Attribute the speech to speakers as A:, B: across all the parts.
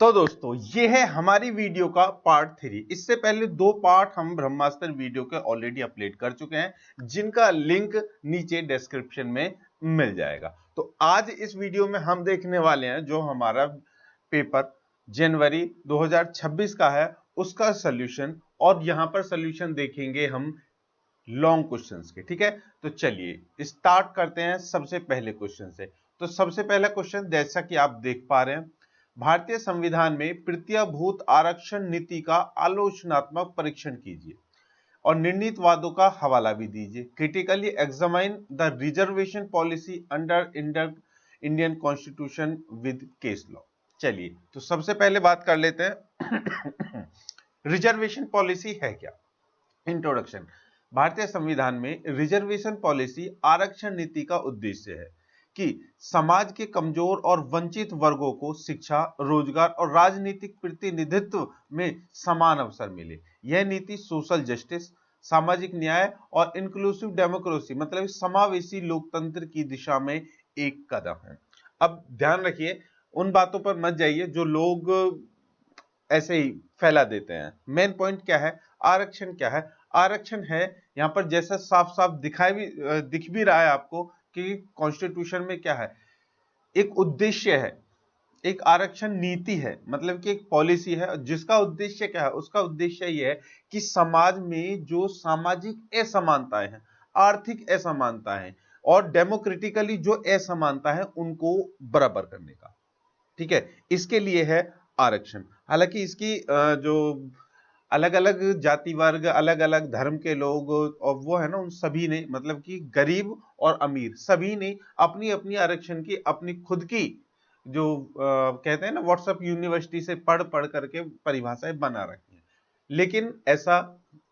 A: तो दोस्तों ये है हमारी वीडियो का पार्ट 3। इससे पहले 2 पार्ट हम ब्रह्मास्त्र वीडियो के ऑलरेडी अपलोड कर चुके हैं, जिनका लिंक नीचे डिस्क्रिप्शन में मिल जाएगा। तो आज इस वीडियो में हम देखने वाले हैं जो हमारा पेपर जनवरी 2026 का है उसका सॉल्यूशन, और यहां पर सॉल्यूशन देखेंगे हम लॉन्ग क्वेश्चंस के। ठीक है, तो चलिए स्टार्ट करते हैं सबसे पहले क्वेश्चन से। तो सबसे पहला क्वेश्चन जैसा कि आप देख पा रहे हैं, भारतीय संविधान में प्रत्यभूत आरक्षण नीति का आलोचनात्मक परीक्षण कीजिए और निर्णीत वादों का हवाला भी दीजिए। Critically examine the reservation policy under Indian constitution with case law. चलिए तो सबसे पहले बात कर लेते हैं रिजर्वेशन पॉलिसी है क्या। इंट्रोडक्शन। भारतीय संविधान में रिजर्वेशन पॉलिसी आरक्षण नीति का उद्देश्य है कि समाज के कमजोर और वंचित वर्गों को शिक्षा, रोजगार और राजनीतिक प्रतिनिधित्व में समान अवसर मिले। यह नीति सोशल जस्टिस, सामाजिक न्याय और इंक्लूसिव डेमोक्रेसी मतलब समावेशी लोकतंत्र की दिशा में एक कदम है। अब ध्यान रखिए, उन बातों पर मत जाइए जो लोग ऐसे ही फैला देते हैं। मेन पॉइंट क्या है, आरक्षण क्या है। आरक्षण है यहां पर जैसा साफ साफ दिख भी रहा है आपको कि कॉन्स्टिट्यूशन में क्या है, एक उद्देश्य है, एक आरक्षण नीति है, मतलब कि एक पॉलिसी है जिसका उद्देश्य क्या है। उसका उद्देश्य यह है कि समाज में जो सामाजिक असमानताएं हैं, आर्थिक असमानताएं हैं और डेमोक्रेटिकली जो असमानता है उनको बराबर करने का। ठीक है, इसके लिए है आरक्षण। हालांकि इसकी जो अलग अलग जाति वर्ग, अलग अलग धर्म के लोग और वो है ना, उन सभी ने मतलब कि गरीब और अमीर सभी ने अपनी अपनी आरक्षण की अपनी खुद की जो कहते हैं ना व्हाट्सएप यूनिवर्सिटी से पढ़ पढ़ करके परिभाषाएं बना रखी हैं, लेकिन ऐसा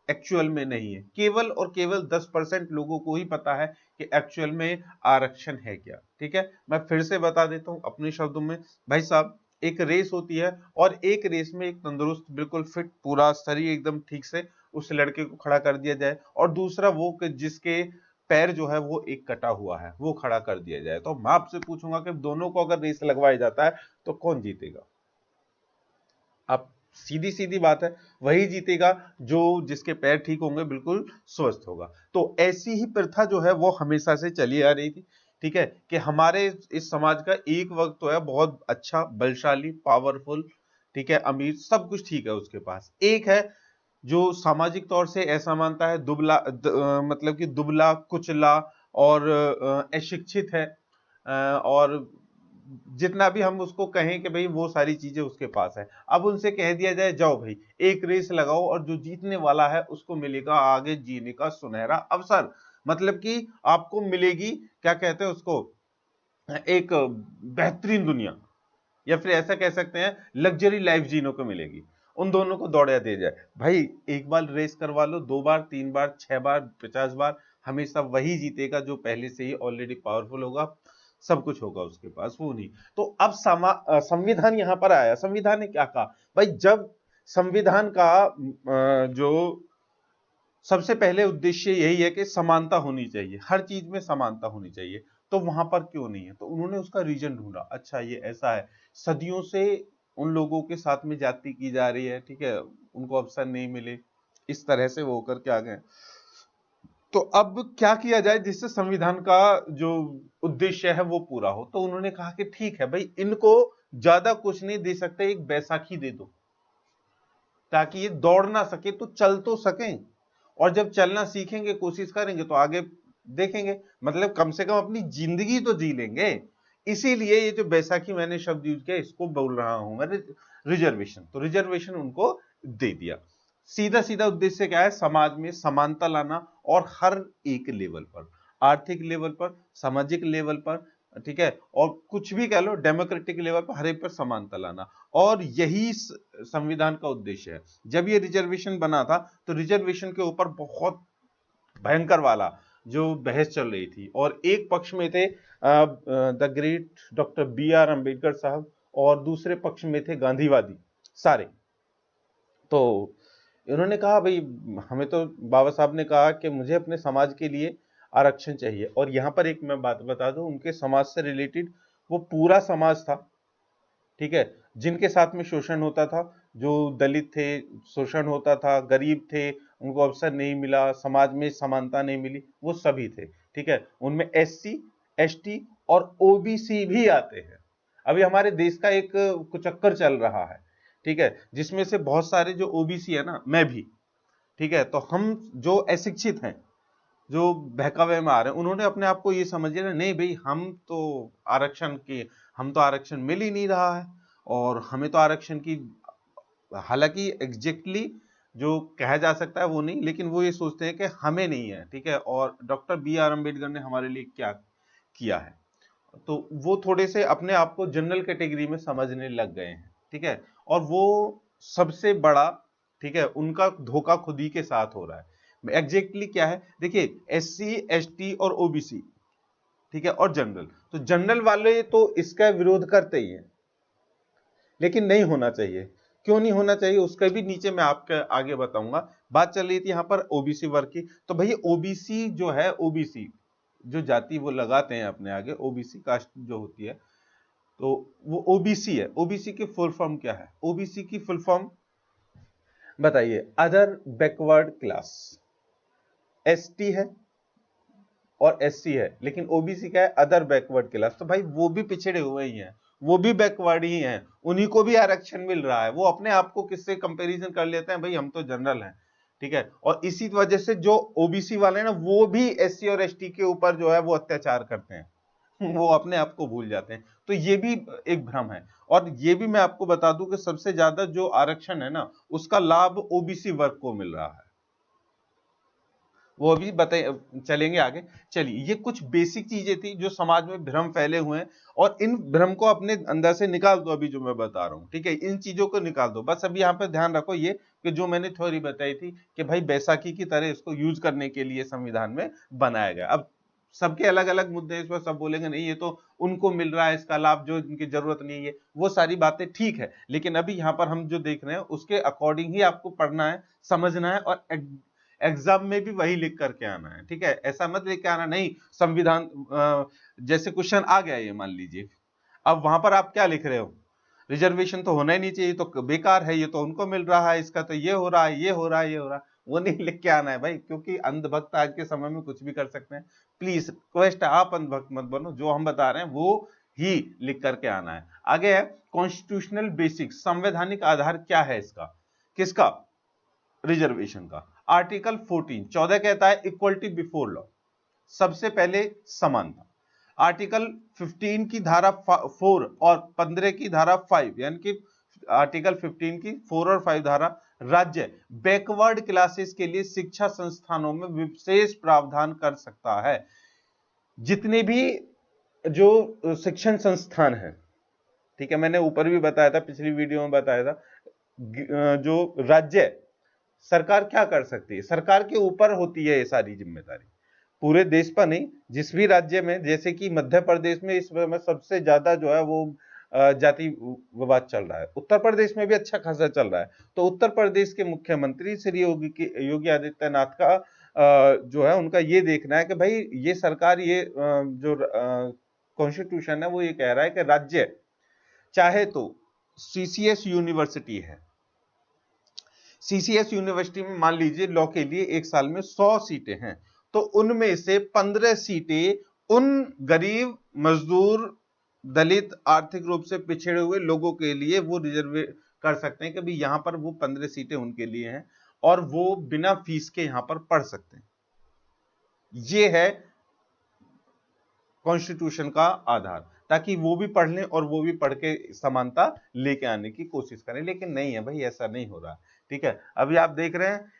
A: एक्चुअल में नहीं है। केवल और केवल 10% लोगों को ही पता है कि एक्चुअल में आरक्षण है क्या। ठीक है, मैं फिर से बता देता हूं अपने शब्दों में। भाई साहब, एक रेस होती है और एक रेस में एक तंदुरुस्त बिल्कुल फिट पूरा शरीर एकदम ठीक से उस लड़के को खड़ा कर दिया जाए, और दूसरा वो कि जिसके पैर जो है वो एक कटा हुआ है वो खड़ा कर दिया जाए। तो मैं आपसे पूछूंगा कि दोनों को अगर रेस लगवाया जाता है तो कौन जीतेगा। अब सीधी सीधी बात है, वही जीतेगा जो जिसके पैर ठीक होंगे, बिल्कुल स्वस्थ होगा। तो ऐसी ही प्रथा जो है वो हमेशा से चली आ रही थी। ठीक है, कि हमारे इस समाज का एक वक्त तो है बहुत अच्छा, बलशाली, पावरफुल, ठीक है, अमीर, सब कुछ ठीक है उसके पास। एक है जो सामाजिक तौर से असमानता है, मतलब कि दुबला कुचला और अशिक्षित है, और जितना भी हम उसको कहें कि भाई वो सारी चीजें उसके पास है। अब उनसे कह दिया जाए जाओ भाई एक रेस लगाओ और जो जीतने वाला है उसको मिलेगा आगे जीने का सुनहरा अवसर, मतलब कि आपको मिलेगी, क्या कहते हैं उसको, एक बेहतरीन दुनिया, या फिर ऐसा कह सकते हैं लग्जरी लाइफ जीने को मिलेगी। उन दोनों को दौड़ा दे जाए भाई, एक बार रेस करवा लो, 2 बार 3 बार 6 बार 50 बार, हमेशा वही जीतेगा जो पहले से ही ऑलरेडी पावरफुल होगा, सब कुछ होगा उसके पास, वो नहीं। तो अब संविधान यहां पर आया। संविधान ने क्या कहा भाई, जब संविधान का जो सबसे पहले उद्देश्य यही है कि समानता होनी चाहिए, हर चीज में समानता होनी चाहिए, तो वहां पर क्यों नहीं है। तो उन्होंने उसका रीजन ढूंढा, अच्छा ये ऐसा है, सदियों से उन लोगों के साथ में जाति की जा रही है, ठीक है, उनको अवसर नहीं मिले, इस तरह से वो होकर के आ गए। तो अब क्या किया जाए जिससे संविधान का जो उद्देश्य है वो पूरा हो। तो उन्होंने कहा कि ठीक है भाई, इनको ज्यादा कुछ नहीं दे सकते, एक बैसाखी दे दो ताकि ये दौड़ ना सके तो चल तो सकें, और जब चलना सीखेंगे, कोशिश करेंगे तो आगे देखेंगे, मतलब कम से कम अपनी जिंदगी तो जी लेंगे। इसीलिए ये जो बैसाखी मैंने शब्द यूज किया इसको बोल रहा हूं मैं, रिजर्वेशन। तो रिजर्वेशन उनको दे दिया। सीधा सीधा उद्देश्य क्या है, समाज में समानता लाना, और हर एक लेवल पर, आर्थिक लेवल पर, सामाजिक लेवल पर, ठीक है, और कुछ भी कह लो डेमोक्रेटिक लेवल पर हर एक पर समानता लाना, और यही संविधान का उद्देश्य है। जब ये रिजर्वेशन बना था तो रिजर्वेशन के ऊपर बहुत भयंकर वाला जो बहस चल रही थी, और एक पक्ष में थे the great doctor B.R. Ambedkar साहब, और दूसरे पक्ष में थे गांधीवादी सारे। तो उन्होंने कहा भाई, हमें तो बाबा साहब ने कहा कि मुझे अपने समाज के लिए आरक्षण चाहिए। और यहां पर एक मैं बात बता दूं, उनके समाज से रिलेटेड वो पूरा समाज था, ठीक है, जिनके साथ में शोषण होता था, जो दलित थे, शोषण होता था, गरीब थे, उनको अवसर नहीं मिला, समाज में समानता नहीं मिली, वो सभी थे। ठीक है, उनमें SC, ST और OBC भी आते हैं। अभी हमारे देश का एक कुचक्कर चल रहा है, ठीक है, जिसमें से बहुत सारे जो OBC है ना, मैं भी, ठीक है, तो हम जो अशिक्षित हैं, जो बहकावे में आ रहे हैं, उन्होंने अपने आप को ये समझ लिया नहीं भाई हम तो आरक्षण के, हम तो आरक्षण मिल ही नहीं रहा है और हमें तो आरक्षण की, हालांकि एग्जैक्टली जो कहा जा सकता है वो नहीं, लेकिन वो ये सोचते हैं कि हमें नहीं है। ठीक है, और डॉक्टर BR अम्बेडकर ने हमारे लिए क्या किया है, तो वो थोड़े से अपने आप को जनरल कैटेगरी में समझने लग गए हैं। ठीक है, और वो सबसे बड़ा, ठीक है, उनका धोखा खुद ही के साथ हो रहा है। एग्जैक्टली क्या है, देखिए SC, ST और OBC, ठीक है, और जनरल, तो जनरल वाले तो इसका विरोध करते ही हैं, लेकिन नहीं होना चाहिए। क्यों नहीं होना चाहिए उसका भी नीचे मैं आपके आगे बताऊंगा। बात चल रही थी यहाँ पर OBC वर्ग की, तो भैया OBC जो है, OBC जो जाति वो लगाते हैं अपने आगे, OBC कास्ट जो होती है, तो वो OBC है। OBC की फुल फॉर्म क्या है? OBC की फुल फॉर्म बताइए, अदर बैकवर्ड क्लास। ST है और SC है, लेकिन OBC क्या है? Other backward class. तो भाई वो भी पिछड़े हुए ही हैं, वो भी बैकवर्ड ही हैं, उन्हीं को भी आरक्षण मिल रहा है। वो अपने आप को किससे कंपैरिजन कर लेते हैं, भाई हम तो जनरल हैं। ठीक है, और इसी वजह से जो OBC वाले ना, वो भी SC और ST के ऊपर जो है वो अत्याचार करते हैं, वो अपने आप को भूल जाते हैं। तो ये भी एक भ्रम है। और ये भी मैं आपको बता दूं कि सबसे ज्यादा जो आरक्षण है ना, उसका लाभ OBC वर्ग को मिल रहा है। वो अभी बताए चलेंगे आगे। चलिए, ये कुछ बेसिक चीजें थी जो समाज में भ्रम फैले हुए हैं, और इन भ्रम को अपने अंदर से निकाल दो। अभी जो मैं बता रहा हूं, ठीक है, इन चीजों को निकाल दो। बस अभी यहाँ पे ध्यान रखो ये कि जो मैंने थ्योरी बताई थी कि भाई बैसाखी की तरह इसको यूज करने के लिए संविधान में बनाया गया। अब सबके अलग अलग मुद्दे, इस पर सब बोलेंगे नहीं ये तो उनको मिल रहा है इसका लाभ जो इनकी जरूरत नहीं है, वो सारी बातें ठीक है, लेकिन अभी यहाँ पर हम जो देख रहे हैं उसके अकॉर्डिंग ही आपको पढ़ना है, समझना है, और एग्जाम में भी वही लिख करके आना है। ठीक है, ऐसा मत लेके आना नहीं संविधान जैसे क्वेश्चन आ गया ये मान लीजिए, अब वहां पर आप क्या लिख रहे हो, रिजर्वेशन तो होना ही नहीं चाहिए, तो बेकार है, ये तो उनको मिल रहा है, इसका तो ये हो रहा है, ये हो रहा है, ये हो रहा है। वो नहीं लिख के आना है भाई, क्योंकि अंधभक्त आज के समय में कुछ भी कर सकते हैं। प्लीज रिक्वेस्ट है, आप अंधभक्त मत बनो, जो हम बता रहे हैं वो ही लिख करके आना है। आगे है कॉन्स्टिट्यूशनल बेसिक, संवैधानिक आधार क्या है इसका, किसका, रिजर्वेशन का। आर्टिकल 14 कहता है इक्वलिटी बिफोर लॉ, सबसे पहले समानता। आर्टिकल 15 की धारा 4 और 15 की धारा 5, यानी कि आर्टिकल 15 की 4 और 5 धारा, राज्य बैकवर्ड क्लासेस के लिए शिक्षा संस्थानों में विशेष प्रावधान कर सकता है। जितने भी जो शिक्षण संस्थान है, ठीक है, मैंने ऊपर भी बताया था, पिछली वीडियो में बताया था, जो राज्य सरकार क्या कर सकती है, सरकार के ऊपर होती है ये सारी जिम्मेदारी, पूरे देश पर नहीं। जिस भी राज्य में, जैसे कि मध्य प्रदेश में इस समय सबसे ज्यादा जो है वो जाति विवाद चल रहा है, उत्तर प्रदेश में भी अच्छा खासा चल रहा है, तो उत्तर प्रदेश के मुख्यमंत्री श्री योगी आदित्यनाथ का जो है उनका ये देखना है कि भाई ये सरकार, ये जो कॉन्स्टिट्यूशन है वो ये कह रहा है कि राज्य चाहे तो CCS यूनिवर्सिटी है, CCS यूनिवर्सिटी में मान लीजिए लॉ के लिए एक साल में 100 सीटें हैं, तो उनमें से 15 सीटें उन गरीब, मजदूर, दलित, आर्थिक रूप से पिछड़े हुए लोगों के लिए वो रिजर्व कर सकते हैं कि भाई यहां पर वो 15 सीटें उनके लिए हैं और वो बिना फीस के यहां पर पढ़ सकते हैं। ये है कॉन्स्टिट्यूशन का आधार, ताकि वो भी पढ़ लें और वो भी पढ़ के समानता लेके आने की कोशिश करें, लेकिन नहीं है भाई, ऐसा नहीं हो रहा। ठीक है, अभी आप देख रहे हैं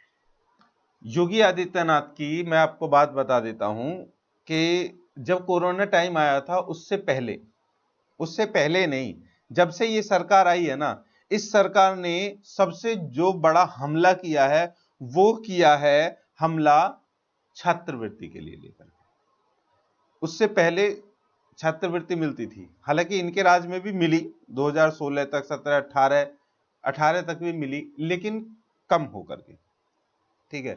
A: योगी आदित्यनाथ की, मैं आपको बात बता देता हूं कि जब कोरोना टाइम आया था उससे पहले नहीं, जब से ये सरकार आई है ना, इस सरकार ने सबसे जो बड़ा हमला किया है वो किया है हमला छात्रवृत्ति के लिए लेकर। उससे पहले छात्रवृत्ति मिलती थी, हालांकि इनके राज में भी मिली, 2016 तक, 17, 18 तक भी मिली, लेकिन कम होकर के। ठीक है,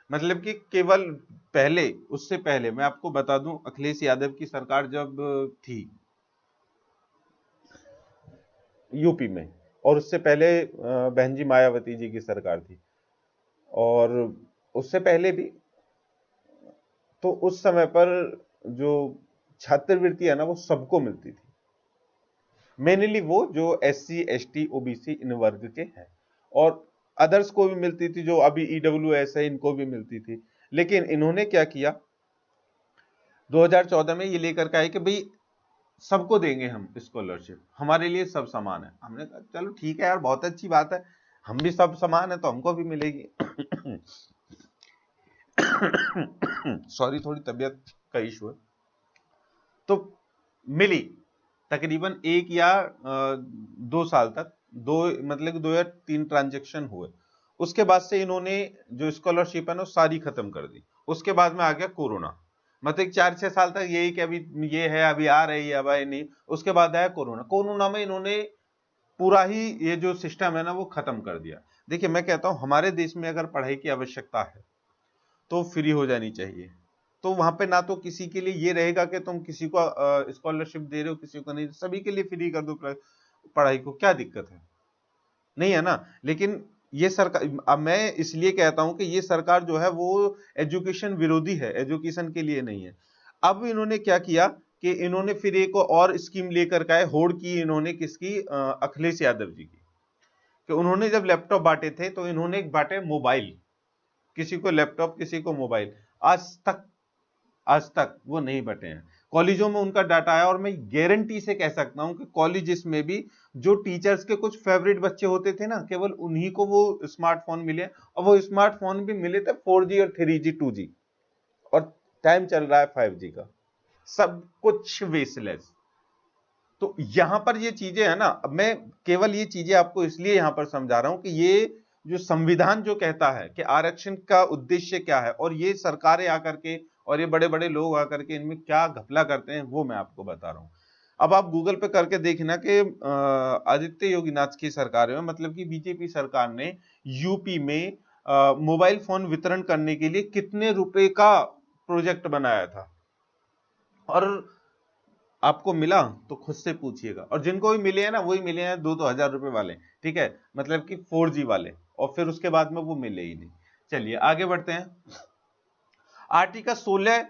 A: मतलब कि केवल पहले, उससे पहले मैं आपको बता दूं, अखिलेश यादव की सरकार जब थी, यूपी में, और उससे पहले बहन जी मायावती जी की सरकार थी, और उससे पहले भी। तो उस समय पर जो छात्रवृत्ति है ना वो सबको मिलती थी, मेनली वो जो SC ST OBC इन वर्ग के हैं, और अदर्स को भी मिलती थी, जो अभी EWS है इनको भी मिलती थी। लेकिन इन्होंने क्या किया, 2014 में ये लेकर के आए कि भाई सबको देंगे हम स्कॉलरशिप, हमारे लिए सब समान है। हमने कहा चलो ठीक है यार, बहुत अच्छी बात है, हम भी सब समान है तो हमको भी मिलेगी। सॉरी, थोड़ी तबीयत का इशू है। तो मिली तकरीबन 1 या 2 साल तक, दो मतलब 2 या 3 ट्रांजेक्शन हुए। उसके बाद से इन्होंने जो स्कॉलरशिप है ना सारी खत्म कर दी। उसके बाद में आ गया कोरोना, मतलब 4-6 साल तक यही कि अभी ये है, अभी आ रही है, अब आए नहीं। उसके बाद आया कोरोना। कोरोना में इन्होंने पूरा ही ये जो सिस्टम है ना वो खत्म कर दिया। देखिए मैं कहता हूं हमारे देश में अगर पढ़ाई की आवश्यकता है तो फ्री हो जानी चाहिए। तो वहां पे ना तो किसी के लिए ये रहेगा कि तुम किसी को स्कॉलरशिप दे रहे हो, किसी को नहीं, सभी के लिए फ्री कर दो पढ़ाई को, क्या दिक्कत है? नहीं है ना। लेकिन ये सरकार, अब मैं इसलिए कहता हूं कि ये सरकार जो है वो एजुकेशन विरोधी है, एजुकेशन के लिए नहीं है। अब इन्होंने क्या किया कि इन्होंने फिर एक और स्कीम लेकर के आए, होड़ की इन्होंने किसकी, अखिलेश यादव जी की, कि उन्होंने जब लैपटॉप बांटे थे तो इन्होंने बांटे मोबाइल, किसी को लैपटॉप किसी को मोबाइल। आज तक आज तक वो नहीं बटे हैं। कॉलेजों में उनका डाटा है, और मैं गारंटी से कह सकता हूं कि कॉलेजेस में भी जो टीचर्स के कुछ फेवरेट बच्चे होते थे ना, केवल उन्हीं को वो स्मार्टफोन मिले, और वो स्मार्टफोन भी मिले थे 4G और 3G 2G, और टाइम चल रहा है 5G का, सब कुछ वेस्टलेस। तो यहां पर ये चीजें है ना, अब मैं केवल ये चीजें आपको इसलिए यहां पर समझा रहा हूं कि ये जो संविधान जो कहता है कि आरक्षण का उद्देश्य क्या है, और ये सरकारें आकर के और ये बड़े बड़े लोग आकर के इनमें क्या घपला करते हैं, वो मैं आपको बता रहा हूं। अब आप गूगल पे करके देखना कि आदित्य योगीनाथ की सरकार में, मतलब कि बीजेपी सरकार ने यूपी में मोबाइल फोन वितरण करने के लिए कितने रुपए का प्रोजेक्ट बनाया था, और आपको मिला तो खुद से पूछिएगा। और जिनको भी मिले हैं ना वही मिले हैं 2-2 हजार रुपए वाले, ठीक है, मतलब कि 4G वाले, और फिर उसके बाद में वो मिले ही नहीं। चलिए आगे बढ़ते हैं। आर्टिकल 16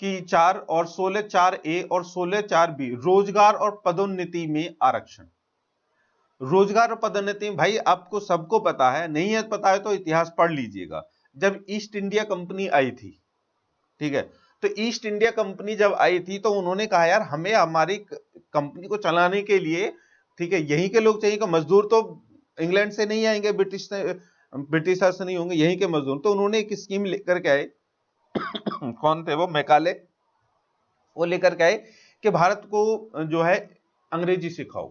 A: की 4 और 16(4)A और 16(4)B, रोजगार और पदोन्नति में आरक्षण। रोजगार और पदोन्नति में भाई आपको सबको पता है, नहीं है पता है तो इतिहास पढ़ लीजिएगा। जब ईस्ट इंडिया कंपनी आई थी, ठीक है, तो ईस्ट इंडिया कंपनी जब आई थी तो उन्होंने कहा यार हमें हमारी कंपनी को चलाने के लिए, ठीक है, यहीं के लोग चाहिए, मजदूर तो इंग्लैंड से नहीं आएंगे, ब्रिटिशर से नहीं होंगे, यहीं के मजदूर। तो उन्होंने एक स्कीम लेकर के आए, कौन थे वो, मैकाले, वो लेकर के आए कि भारत को जो है अंग्रेजी सिखाओ,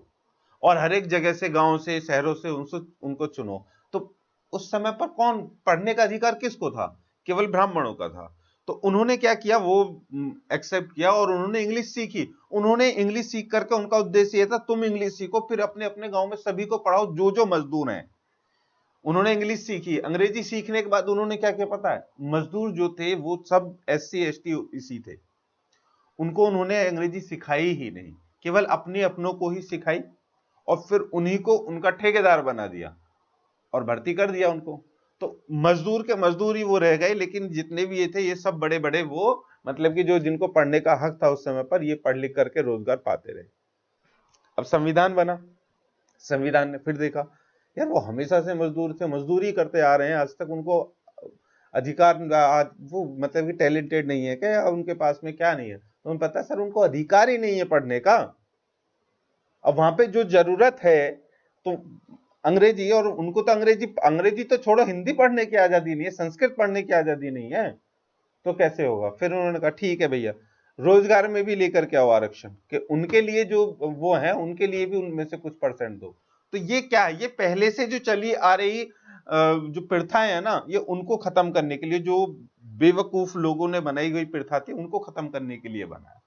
A: और हर एक जगह से, गांव से, शहरों से उनको चुनो। तो उस समय पर कौन पढ़ने का अधिकार किसको था? केवल ब्राह्मणों का था। तो उन्होंने क्या किया, वो एक्सेप्ट किया और उन्होंने इंग्लिश सीखी। उन्होंने इंग्लिश सीख करके, उनका उद्देश्य ये था तुम इंग्लिश सीखो, फिर अपने अपने गांव में सभी को पढ़ाओ जो जो मजदूर हैं। उन्होंने इंग्लिश सीखी, अंग्रेजी सीखने के बाद उन्होंने क्या किया पता है, मजदूर जो थे वो सब SC ST इसी थे, उनको उन्होंने अंग्रेजी सिखाई ही नहीं, केवल अपने अपनों को ही सिखाई, और फिर उन्हीं को उनका ठेकेदार बना दिया और भर्ती कर दिया उनको। तो मजदूर के मजदूर ही वो रह गए, लेकिन जितने भी ये थे ये सब बड़े बड़े वो, मतलब कि जो जिनको पढ़ने का हक था उस समय पर, ये पढ़ लिख करके रोजगार पाते रहे। अब संविधान बना, संविधान ने फिर देखा यार वो हमेशा से मजदूर थे, मजदूरी करते आ रहे हैं आज तक, उनको अधिकार, वो मतलब कि टैलेंटेड नहीं है क्या, उनके पास में क्या नहीं है, तो उन्हें पता है सर उनको अधिकार ही नहीं है पढ़ने का। अब वहां पे जो जरूरत है तो अंग्रेजी, और उनको तो अंग्रेजी अंग्रेजी तो छोड़ो, हिंदी पढ़ने की आजादी नहीं है, संस्कृत पढ़ने की आजादी नहीं है, तो कैसे होगा? फिर उन्होंने कहा ठीक है भैया, रोजगार में भी लेकर के आओ आरक्षण, कि उनके लिए जो वो है उनके लिए भी उनमें से कुछ परसेंट दो। तो ये क्या है, ये पहले से जो चली आ रही जो प्रथाएं है ना, ये उनको खत्म करने के लिए, जो बेवकूफ लोगों ने बनाई गई प्रथा थी उनको खत्म करने के लिए बनाया।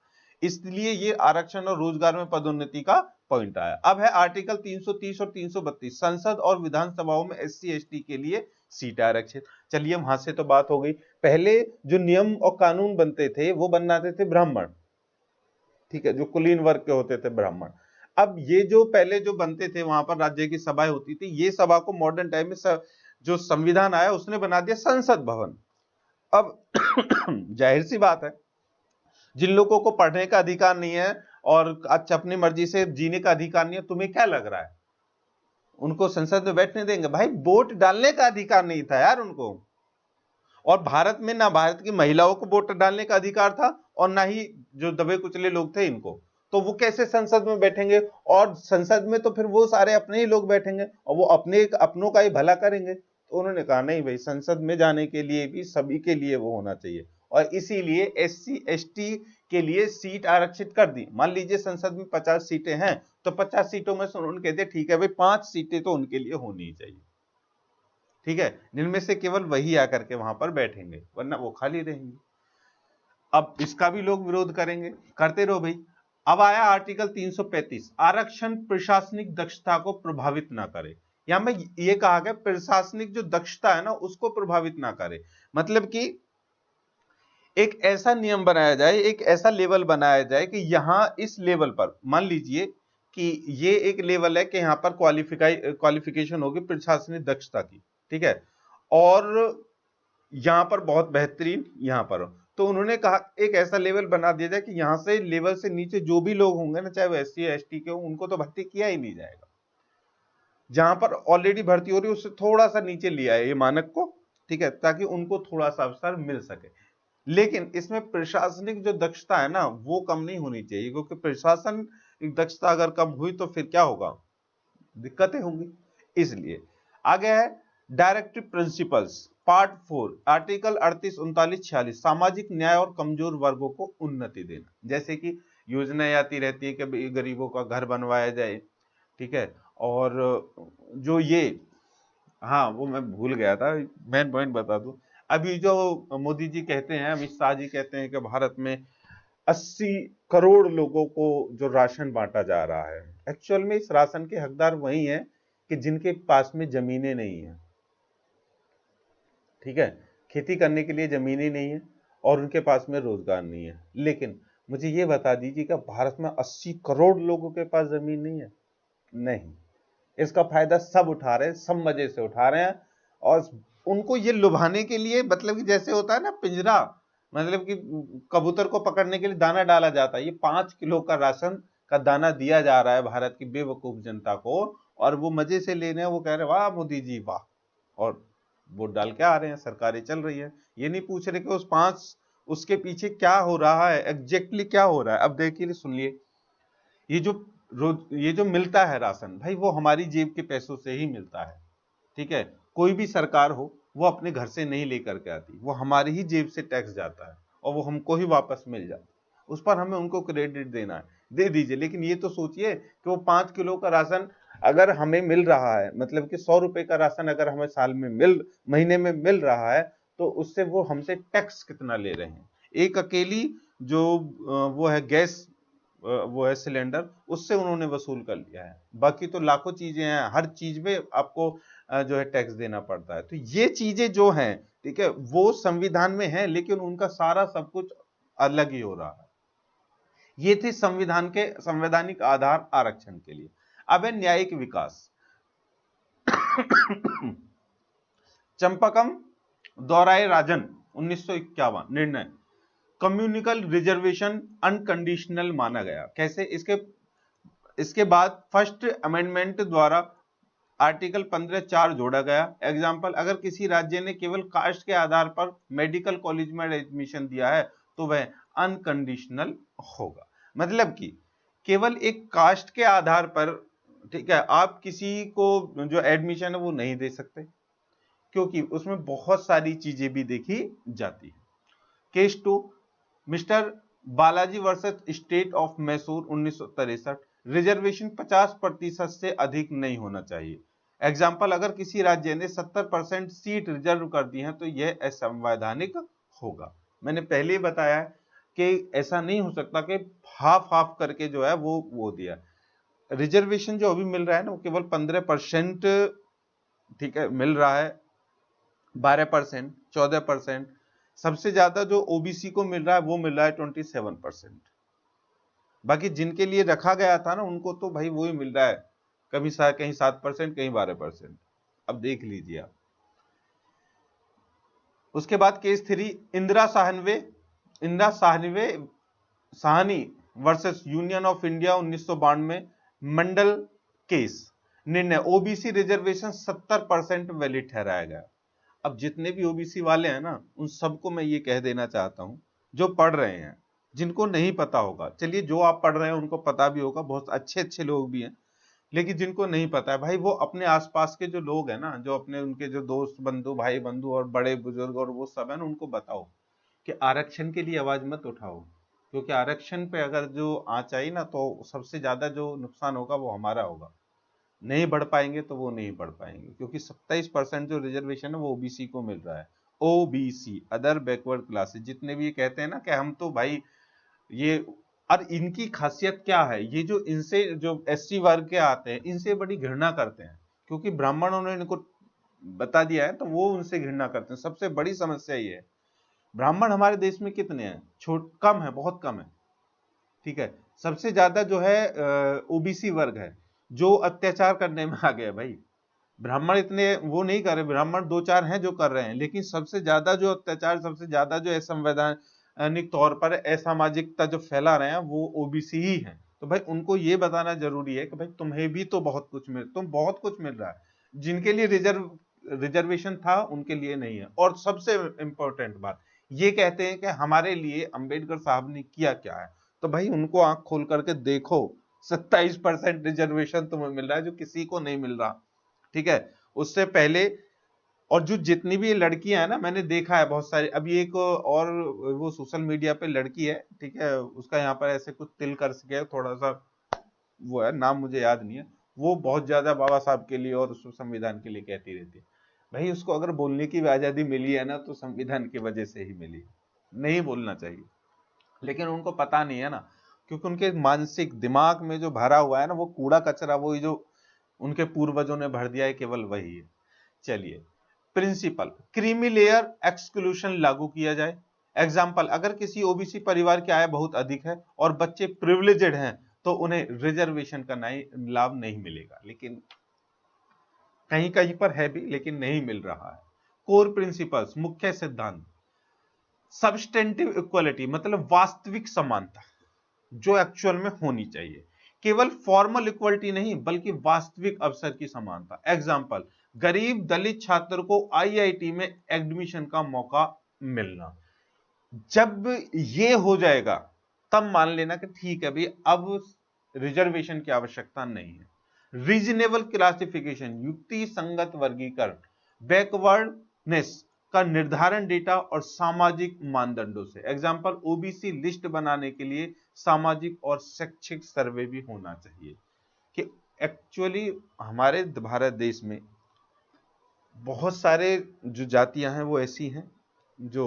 A: इसलिए ये आरक्षण और रोजगार में पदोन्नति का पॉइंट आया। अब है आर्टिकल 330 और 332, संसद और विधानसभाओं में SC ST के लिए सीट आरक्षित। चलिए वहां से तो बात हो गई। पहले जो नियम और कानून बनते थे वो बनाते थे ब्राह्मण, ठीक है, जो कुलीन वर्ग के होते थे ब्राह्मण। अब ये जो पहले जो बनते थे वहां पर राज्य की सभाएं होती थी, ये सभा को मॉडर्न टाइम में जो संविधान आया उसने बना दिया संसद भवन। अब जाहिर सी बात है, जिन लोगों को पढ़ने का अधिकार नहीं है और अच्छा अपनी मर्जी से जीने का अधिकार नहीं है, तुम्हें क्या लग रहा है उनको संसद में बैठने देंगे? भाई वोट डालने का अधिकार नहीं था यार उनको। और भारत में ना भारत की महिलाओं को वोट डालने का अधिकार था और ना ही जो दबे कुचले लोग थे इनको, तो वो कैसे संसद में बैठेंगे? और संसद में तो फिर वो सारे अपने ही लोग बैठेंगे और वो अपनों का ही भला करेंगे। तो उन्होंने कहा नहीं भाई, संसद में जाने के लिए भी सभी के लिए वो होना चाहिए, और इसीलिए SC ST के लिए सीट आरक्षित कर दी। मान लीजिए संसद में 50 सीटें हैं, तो 50 सीटों में से उन्होंने कहते ठीक है भाई 5 सीटें तो उनके लिए होनी चाहिए, ठीक है, जिनमें से केवल वही आकर के वहां पर बैठेंगे, वरना वो खाली रहेंगे। अब इसका भी लोग विरोध करेंगे, करते रहो भाई। अब आया आर्टिकल 335, आरक्षण प्रशासनिक दक्षता को प्रभावित ना करे। यहां में ये कहा गया प्रशासनिक जो दक्षता है ना उसको प्रभावित ना करे, मतलब कि एक ऐसा नियम बनाया जाए, एक ऐसा लेवल बनाया जाए कि यहां इस लेवल पर मान लीजिए कि ये एक लेवल है कि यहां पर क्वालिफिकेशन होगी प्रशासनिक दक्षता की, ठीक है, और यहां पर बहुत बेहतरीन यहां पर हो, तो उन्होंने कहा एक ऐसा लेवल बना दिया जाए कि यहां से लेवल से नीचे जो भी लोग होंगे ना, चाहे वो SC ST के हो, उनको तो भर्ती किया ही नहीं जाएगा। जहां पर ऑलरेडी भर्ती हो रही है उससे थोड़ा सा नीचे लिया है ये मानक को, ठीक है, ताकि उनको थोड़ा सा अवसर मिल सके। लेकिन इसमें प्रशासनिक जो दक्षता है ना वो कम नहीं होनी चाहिए, क्योंकि प्रशासन दक्षता अगर कम हुई तो फिर क्या होगा, दिक्कतें होंगी। इसलिए आगे है डायरेक्टिव प्रिंसिपल्स पार्ट 4 आर्टिकल 38 39 46, सामाजिक न्याय और कमजोर वर्गों को उन्नति देना। जैसे कि योजनाएं आती रहती है कि गरीबों का घर बनवाया जाए, ठीक है, और जो ये, हाँ वो मैं भूल गया था, मेन पॉइंट बता दूं। अभी जो मोदी जी कहते हैं, अमित शाह जी कहते हैं कि भारत में 80 करोड़ लोगों को जो राशन बांटा जा रहा है, एक्चुअल में इस राशन के हकदार वही हैं कि जिनके पास में जमीनें नहीं है, ठीक है, खेती करने के लिए जमीनें नहीं है और उनके पास में रोजगार नहीं है। लेकिन मुझे ये बता दीजिए कि भारत में 80 करोड़ लोगों के पास जमीन नहीं है? नहीं, इसका फायदा सब उठा रहे हैं, सब मजे से उठा रहे हैं, और उनको ये लुभाने के लिए, मतलब कि जैसे होता है ना पिंजरा, मतलब कि कबूतर को पकड़ने के लिए दाना डाला जाता है, ये 5 किलो का राशन का दाना दिया जा रहा है भारत की बेवकूफ जनता को, और वो मजे से ले रहे हैं, वो कह रहे हैं वाह मोदी जी वाह, और वोट डाल के आ रहे हैं, सरकारें चल रही है। ये नहीं पूछ रहे कि उस 5 उसके पीछे क्या हो रहा है, एग्जैक्टली क्या हो रहा है। अब देखिए सुनिए, ये जो ये जो मिलता है राशन भाई, वो हमारी जेब के पैसों से ही मिलता है, ठीक है, कोई भी सरकार हो वो अपने घर से नहीं लेकर के आती, वो हमारी ही जेब से टैक्स जाता है और वो हमको ही वापस मिल जाता है, उस पर हमें उनको क्रेडिट देना है, दे दीजिए। लेकिन ये तो सोचिए कि वो 5 किलो का राशन अगर हमें मिल रहा है, मतलब कि 100 रुपए का राशन अगर हमें महीने में मिल रहा है, तो उससे वो हमसे टैक्स कितना ले रहे हैं। एक अकेली जो वो है गैस, वो है सिलेंडर, उससे उन्होंने वसूल कर लिया है। बाकी तो लाखों चीजें हैं, हर चीज में आपको जो है टैक्स देना पड़ता है। तो ये चीजें जो हैं, ठीक है, वो संविधान में है, लेकिन उनका सारा सब कुछ अलग ही हो रहा है। ये थी संविधान के संवैधानिक आधार आरक्षण के लिए। अब है न्यायिक विकास। चंपकम दौराए राजन 1951 निर्णय, कम्युनिकल रिजर्वेशन अनकंडीशनल माना गया। कैसे? इसके बाद फर्स्ट अमेंडमेंट द्वारा आर्टिकल 15(4) जोड़ा गया। एग्जाम्पल, अगर किसी राज्य ने केवल कास्ट के आधार पर मेडिकल कॉलेज में एडमिशन दिया है तो वह अनकंडीशनल होगा। मतलब कि केवल एक कास्ट के आधार पर, ठीक है, आप किसी को जो एडमिशन है वो नहीं दे सकते, क्योंकि उसमें बहुत सारी चीजें भी देखी जाती है। Case 2, mister Balaji versus state of Mysore 1963, reservation 50% से अधिक नहीं होना चाहिए। एग्जाम्पल, अगर किसी राज्य ने 70% सीट रिजर्व कर दी है तो यह असंवैधानिक होगा। मैंने पहले ही बताया कि ऐसा नहीं हो सकता कि हाफ हाफ करके जो है वो दिया। रिजर्वेशन जो अभी मिल रहा है ना वो केवल 15%, ठीक है, मिल रहा है, 12%, 14%, सबसे ज्यादा जो ओबीसी को मिल रहा है वो मिल रहा है 27%। बाकी जिनके लिए रखा गया था ना उनको तो भाई वही मिल रहा है, कहीं 7%, कहीं 12%। अब देख लीजिए आप। उसके बाद case 3, Indira Sahni versus union of India 1992, Mandal case. निर्णय, ओबीसी रिजर्वेशन 70% वैलिड ठहराया गया। अब जितने भी ओबीसी वाले हैं ना, उन सबको मैं ये कह देना चाहता हूं, जो पढ़ रहे हैं, जिनको नहीं पता होगा, चलिए जो आप पढ़ रहे हैं उनको पता भी होगा, बहुत अच्छे अच्छे लोग भी हैं, लेकिन जिनको नहीं पता है भाई, वो अपने आसपास के जो लोग हैं ना, जो अपने उनके जो दोस्त बंधु, भाई बंधु और बड़े बुजुर्ग और वो सब है ना, उनको बताओ कि आरक्षण के लिए आवाज मत उठाओ, क्योंकि आरक्षण पे अगर जो आंच आई ना, तो सबसे ज्यादा जो नुकसान होगा वो हमारा होगा। नहीं बढ़ पाएंगे तो वो नहीं बढ़ पाएंगे, क्योंकि 27% जो रिजर्वेशन है वो ओबीसी को मिल रहा है। ओबीसी, अदर बैकवर्ड क्लासेस, जितने भी ये कहते हैं ना कि हम तो भाई ये, और इनकी खासियत क्या है, ये जो इनसे जो एससी वर्ग के आते हैं, इनसे बड़ी घृणा करते हैं, क्योंकि ब्राह्मणों ने इनको बता दिया है, तो वो उनसे घृणा करते हैं। सबसे बड़ी समस्या ये है। ब्राह्मण हमारे देश में कितने हैं? कम है, बहुत कम है, ठीक है। सबसे ज्यादा जो है ओबीसी वर्ग है, जो अत्याचार करने में आ गया भाई। ब्राह्मण इतने वो नहीं कर रहे, ब्राह्मण 2-4 हैं जो कर रहे हैं, लेकिन सबसे ज्यादा जो अत्याचार, सबसे ज्यादा जो असंवैधानिक तौर पर असामाजिकता जो फैला रहे हैं, वो ओबीसी ही है। तो भाई उनको ये बताना जरूरी है कि भाई तुम्हें भी तो बहुत कुछ मिल रहा है, जिनके लिए रिजर्वेशन था उनके लिए नहीं है। और सबसे इंपॉर्टेंट बात, ये कहते हैं कि हमारे लिए अंबेडकर साहब ने किया क्या है, तो भाई उनको आंख खोल करके देखो, 27% रिजर्वेशन तुम्हें मिल रहा है जो किसी को नहीं मिल रहा, ठीक है। उससे पहले, और जो जितनी भी लड़कियां हैं ना, मैंने देखा है बहुत सारी, अभी एक और वो सोशल मीडिया पे लड़की है, ठीक है, उसका यहाँ पर ऐसे कुछ तिल कर गया थोड़ा सा, वो है, नाम मुझे याद नहीं है, वो बहुत ज्यादा बाबा साहब के लिए और संविधान के लिए कहती रहती है। भाई उसको अगर बोलने की भी आजादी मिली है ना, तो संविधान की वजह से ही मिली, नहीं बोलना चाहिए, लेकिन उनको पता नहीं है ना, क्योंकि उनके मानसिक दिमाग में जो भरा हुआ है ना, वो कूड़ा कचरा, वो जो उनके पूर्वजों ने भर दिया है, केवल वही है। चलिए, प्रिंसिपल, क्रीमी लेयर एक्सक्लूशन लागू किया जाए। एग्जाम्पल, अगर किसी ओबीसी परिवार की आय बहुत अधिक है और बच्चे प्रिविलेजेड हैं, तो उन्हें रिजर्वेशन का लाभ नहीं मिलेगा, लेकिन कहीं कहीं पर है भी, लेकिन नहीं मिल रहा है। कोर प्रिंसिपल्स, मुख्य सिद्धांत, सब्सटेंटिव इक्वलिटी, मतलब वास्तविक समानता जो एक्चुअल में होनी चाहिए, केवल फॉर्मल इक्वलिटी नहीं बल्कि वास्तविक अवसर की समानता। एग्जाम्पल, गरीब दलित छात्र को आईआईटी में एडमिशन का मौका मिलना। जब ये हो जाएगा तब मान लेना कि ठीक है भाई, अब रिजर्वेशन की आवश्यकता नहीं है। रीजनेबल क्लासिफिकेशन, युक्ति संगत वर्गीकरण, बैकवर्डनेस का निर्धारण डेटा और सामाजिक मानदंडों से। एग्जाम्पल, ओबीसी लिस्ट बनाने के लिए सामाजिक और शैक्षिक सर्वे भी होना चाहिए, कि एक्चुअली हमारे भारत देश में बहुत सारे जो जातियां हैं वो ऐसी हैं जो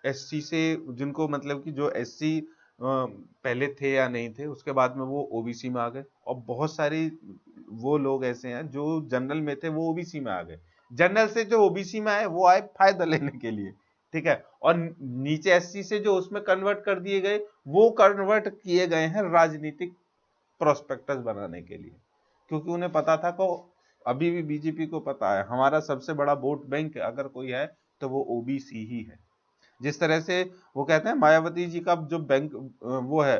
A: एससी से, जिनको मतलब कि जो एससी पहले थे या नहीं थे, उसके बाद में वो ओबीसी में आ गए, और बहुत सारी वो लोग ऐसे हैं जो जनरल में थे वो ओबीसी में आ गए। जनरल से जो ओबीसी में आए वो आए फायदा लेने के लिए, ठीक है, और नीचे एससी से जो उसमें कन्वर्ट कर दिए गए, वो कन्वर्ट किए गए हैं राजनीतिक प्रोस्पेक्टस बनाने के लिए, क्योंकि उन्हें पता था को, अभी भी बीजेपी को पता है हमारा सबसे बड़ा वोट बैंक अगर कोई है तो वो ओबीसी ही है। जिस तरह से वो कहते हैं मायावती जी का जो बैंक वो है,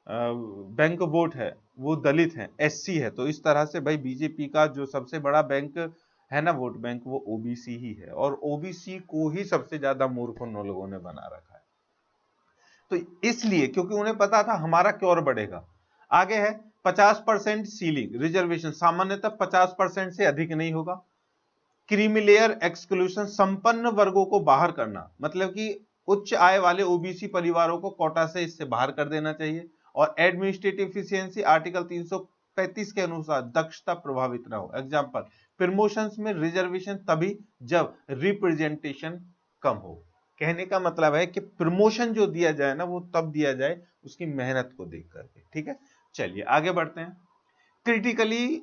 A: बैंक वोट है, वो दलित है, एससी है, तो इस तरह से भाई बीजेपी का जो सबसे बड़ा बैंक है ना, वोट बैंक, वो ओबीसी ही है, और ओबीसी को ही सबसे ज्यादा मूर्ख उन लोगों ने बना रखा है। तो इसलिए, क्योंकि उन्हें पता था हमारा क्योर बढ़ेगा। आगे है 50% सीलिंग, रिजर्वेशन सामान्यतः 50% से अधिक नहीं होगा। क्रीमी लेयर एक्सक्लूशन, संपन्न वर्गों को बाहर करना, मतलब कि उच्च आय वाले ओबीसी परिवारों को कोटा से इससे बाहर कर देना चाहिए। और एडमिनिस्ट्रेटिव एफिशिएंसी, आर्टिकल 335 के अनुसार दक्षता प्रभावित ना हो। एग्जांपल, प्रमोशंस में रिजर्वेशन तभी जब रिप्रेजेंटेशन कम हो। कहने का मतलब है कि प्रमोशन जो दिया जाए ना, वो तब दिया जाए उसकी मेहनत को देख करके, ठीक है। चलिए आगे बढ़ते हैं। क्रिटिकली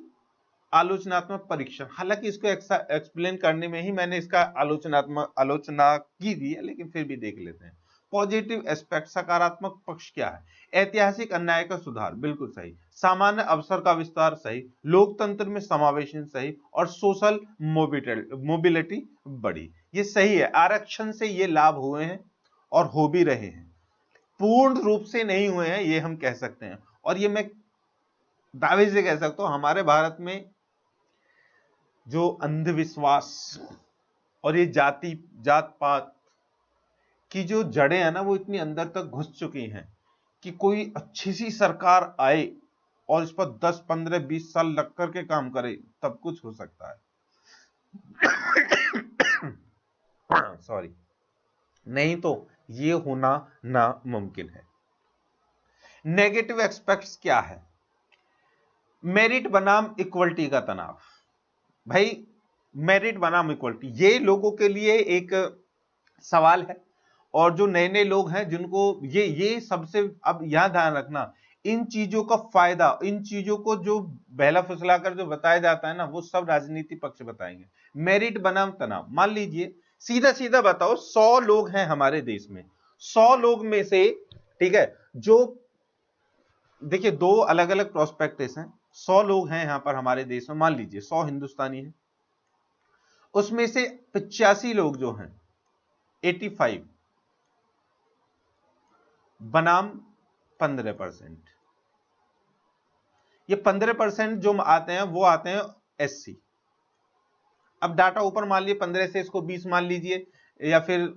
A: आलोचनात्मक परीक्षण, हालांकि इसको एक्सप्लेन करने में ही मैंने इसका आलोचना की दी है, लेकिन फिर भी देख लेते हैं। पॉजिटिव एस्पेक्ट, सकारात्मक पक्ष क्या है? ऐतिहासिक अन्याय का सुधार, बिल्कुल सही। सामान्य अवसर का विस्तार, सही। लोकतंत्र में समावेशन, सही। और सोशल मोबिलिटी बढ़ी, ये सही है। आरक्षण से ये लाभ हुए हैं और हो भी रहे हैं, पूर्ण रूप से नहीं हुए हैं ये हम कह सकते हैं। और ये मैं दावे से कह सकता हूं, हमारे भारत में जो अंधविश्वास और ये जात पात की जो जड़ें हैं ना, वो इतनी अंदर तक घुस चुकी हैं कि कोई अच्छी सी सरकार आए और इस पर 10, 15, 20 साल लग करके काम करे तब कुछ हो सकता है। सॉरी, नहीं तो ये होना नामुमकिन है। नेगेटिव एस्पेक्ट्स क्या है? मेरिट बनाम इक्वलिटी का तनाव। भाई मेरिट बनाम इक्वलिटी, ये लोगों के लिए एक सवाल है। और जो नए नए लोग हैं जिनको ये सबसे, अब यहां ध्यान रखना, इन चीजों का फायदा, इन चीजों को जो बहला फुसलाकर जो बताया जाता है ना, वो सब राजनीति पक्ष बताएंगे। मेरिट बनाम तनाव, मान लीजिए सीधा सीधा बताओ, 100 लोग हैं हमारे देश में, 100 लोग में से, ठीक है, जो देखिए दो अलग अलग प्रोस्पेक्टिव्स हैं, 100 लोग हैं यहां पर हमारे देश में, मान लीजिए 100 हिंदुस्तानी हैं, उसमें से 85 लोग जो हैं, 85 बनाम 15%, ये 15% जो आते हैं वो आते हैं एससी। अब डाटा ऊपर मान लीजिए 15 से इसको 20 मान लीजिए, या फिर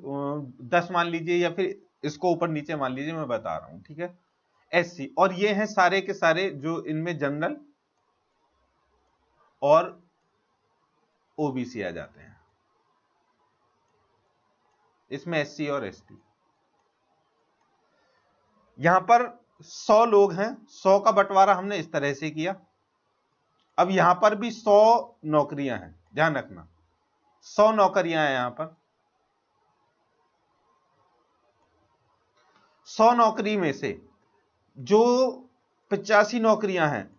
A: 10 मान लीजिए, या फिर इसको ऊपर नीचे मान लीजिए, मैं बता रहा हूं, ठीक है। एससी, और ये हैं सारे के सारे जो इनमें जनरल और ओबीसी आ जाते हैं, इसमें एससी और एसटी। यहां पर 100 लोग हैं, 100 का बंटवारा हमने इस तरह से किया। अब यहां पर भी 100 नौकरियां हैं, ध्यान रखना, 100 नौकरियां हैं यहां पर। 100 नौकरी में से जो 85 नौकरियां हैं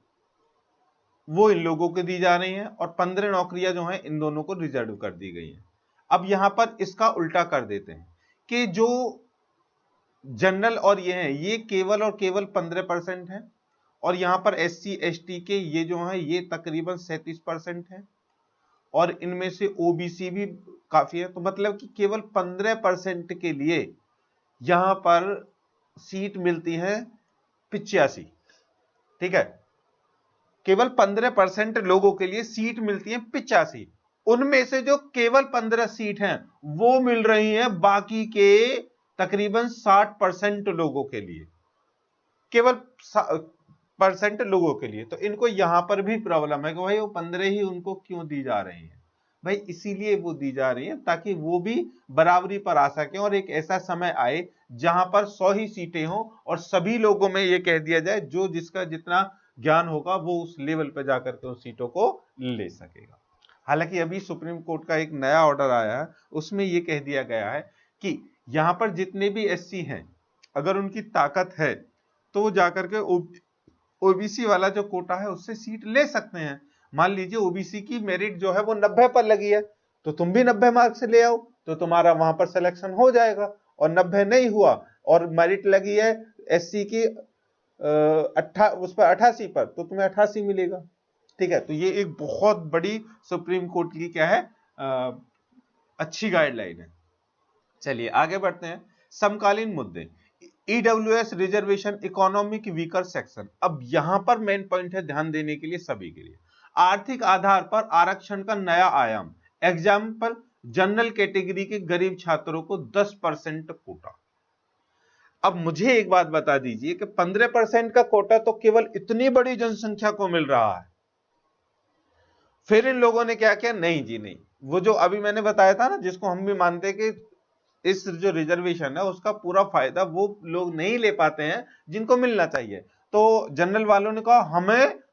A: वो इन लोगों को दी जा रही हैं, और 15 नौकरियां जो हैं इन दोनों को रिजर्व कर दी गई हैं। अब यहां पर इसका उल्टा कर देते हैं कि जो जनरल और ये हैं, ये केवल और केवल 15% है, और यहां पर एससी एसटी के ये जो हैं ये तकरीबन 37% है, और इनमें से ओबीसी भी काफी है। तो मतलब कि केवल 15% के लिए यहां पर सीट मिलती है 85, ठीक है, केवल 15% लोगों के लिए सीट मिलती है 85। उनमें से जो केवल 15 सीट हैं वो मिल रही हैं बाकी के तकरीबन 60% लोगों के लिए, केवल परसेंट लोगों के लिए। तो इनको यहां पर भी प्रॉब्लम है कि भाई वो 15 ही उनको क्यों दी जा रही हैं? भाई इसीलिए वो दी जा रही है ताकि वो भी बराबरी पर आ सके, और एक ऐसा समय आए जहां पर 100 ही सीटें हो और सभी लोगों में ये कह दिया जाए जो जिसका जितना ज्ञान होगा वो उस लेवल पर जाकर के उन सीटों को ले सकेगा। हालांकि अभी सुप्रीम कोर्ट का एक नया ऑर्डर आया है, उसमें यह कह दिया गया है कि यहां पर जितने भी एससी हैं, अगर उनकी ताकत है तो वो जाकर के ओबीसी वाला जो कोटा है उससे सीट ले सकते हैं। मान लीजिए ओबीसी की मेरिट जो है वो 90 पर लगी है, तो तुम भी 90 मार्क्स से ले आओ तो तुम्हारा वहां पर सिलेक्शन हो जाएगा। और 90 नहीं हुआ और मेरिट लगी है एससी की उस पर 88 पर, तो तुम्हें 88 मिलेगा, ठीक है। तो ये एक बहुत बड़ी सुप्रीम कोर्ट की क्या है, अच्छी गाइडलाइन है। चलिए आगे बढ़ते हैं। समकालीन मुद्दे, EWS reservation, economic weaker section. अब यहां पर मेन पॉइंट है ध्यान देने के लिए सभी के लिए, आर्थिक आधार पर आरक्षण का नया आयाम। एग्जाम्पल, जनरल कैटेगरी के गरीब छात्रों को 10% कोटा। अब मुझे एक बात बता दीजिए कि 15% का कोटा तो केवल इतनी बड़ी जनसंख्या को मिल रहा है, फिर इन लोगों ने क्या किया? नहीं जी नहीं, वो जो अभी मैंने बताया था ना, जिसको हम भी मानते हैं कि इस जो रिजर्वेशन है उसका पूरा फायदा वो लोग नहीं ले पाते हैं जिनको मिलना चाहिए। तो जनरल वालों ने कहा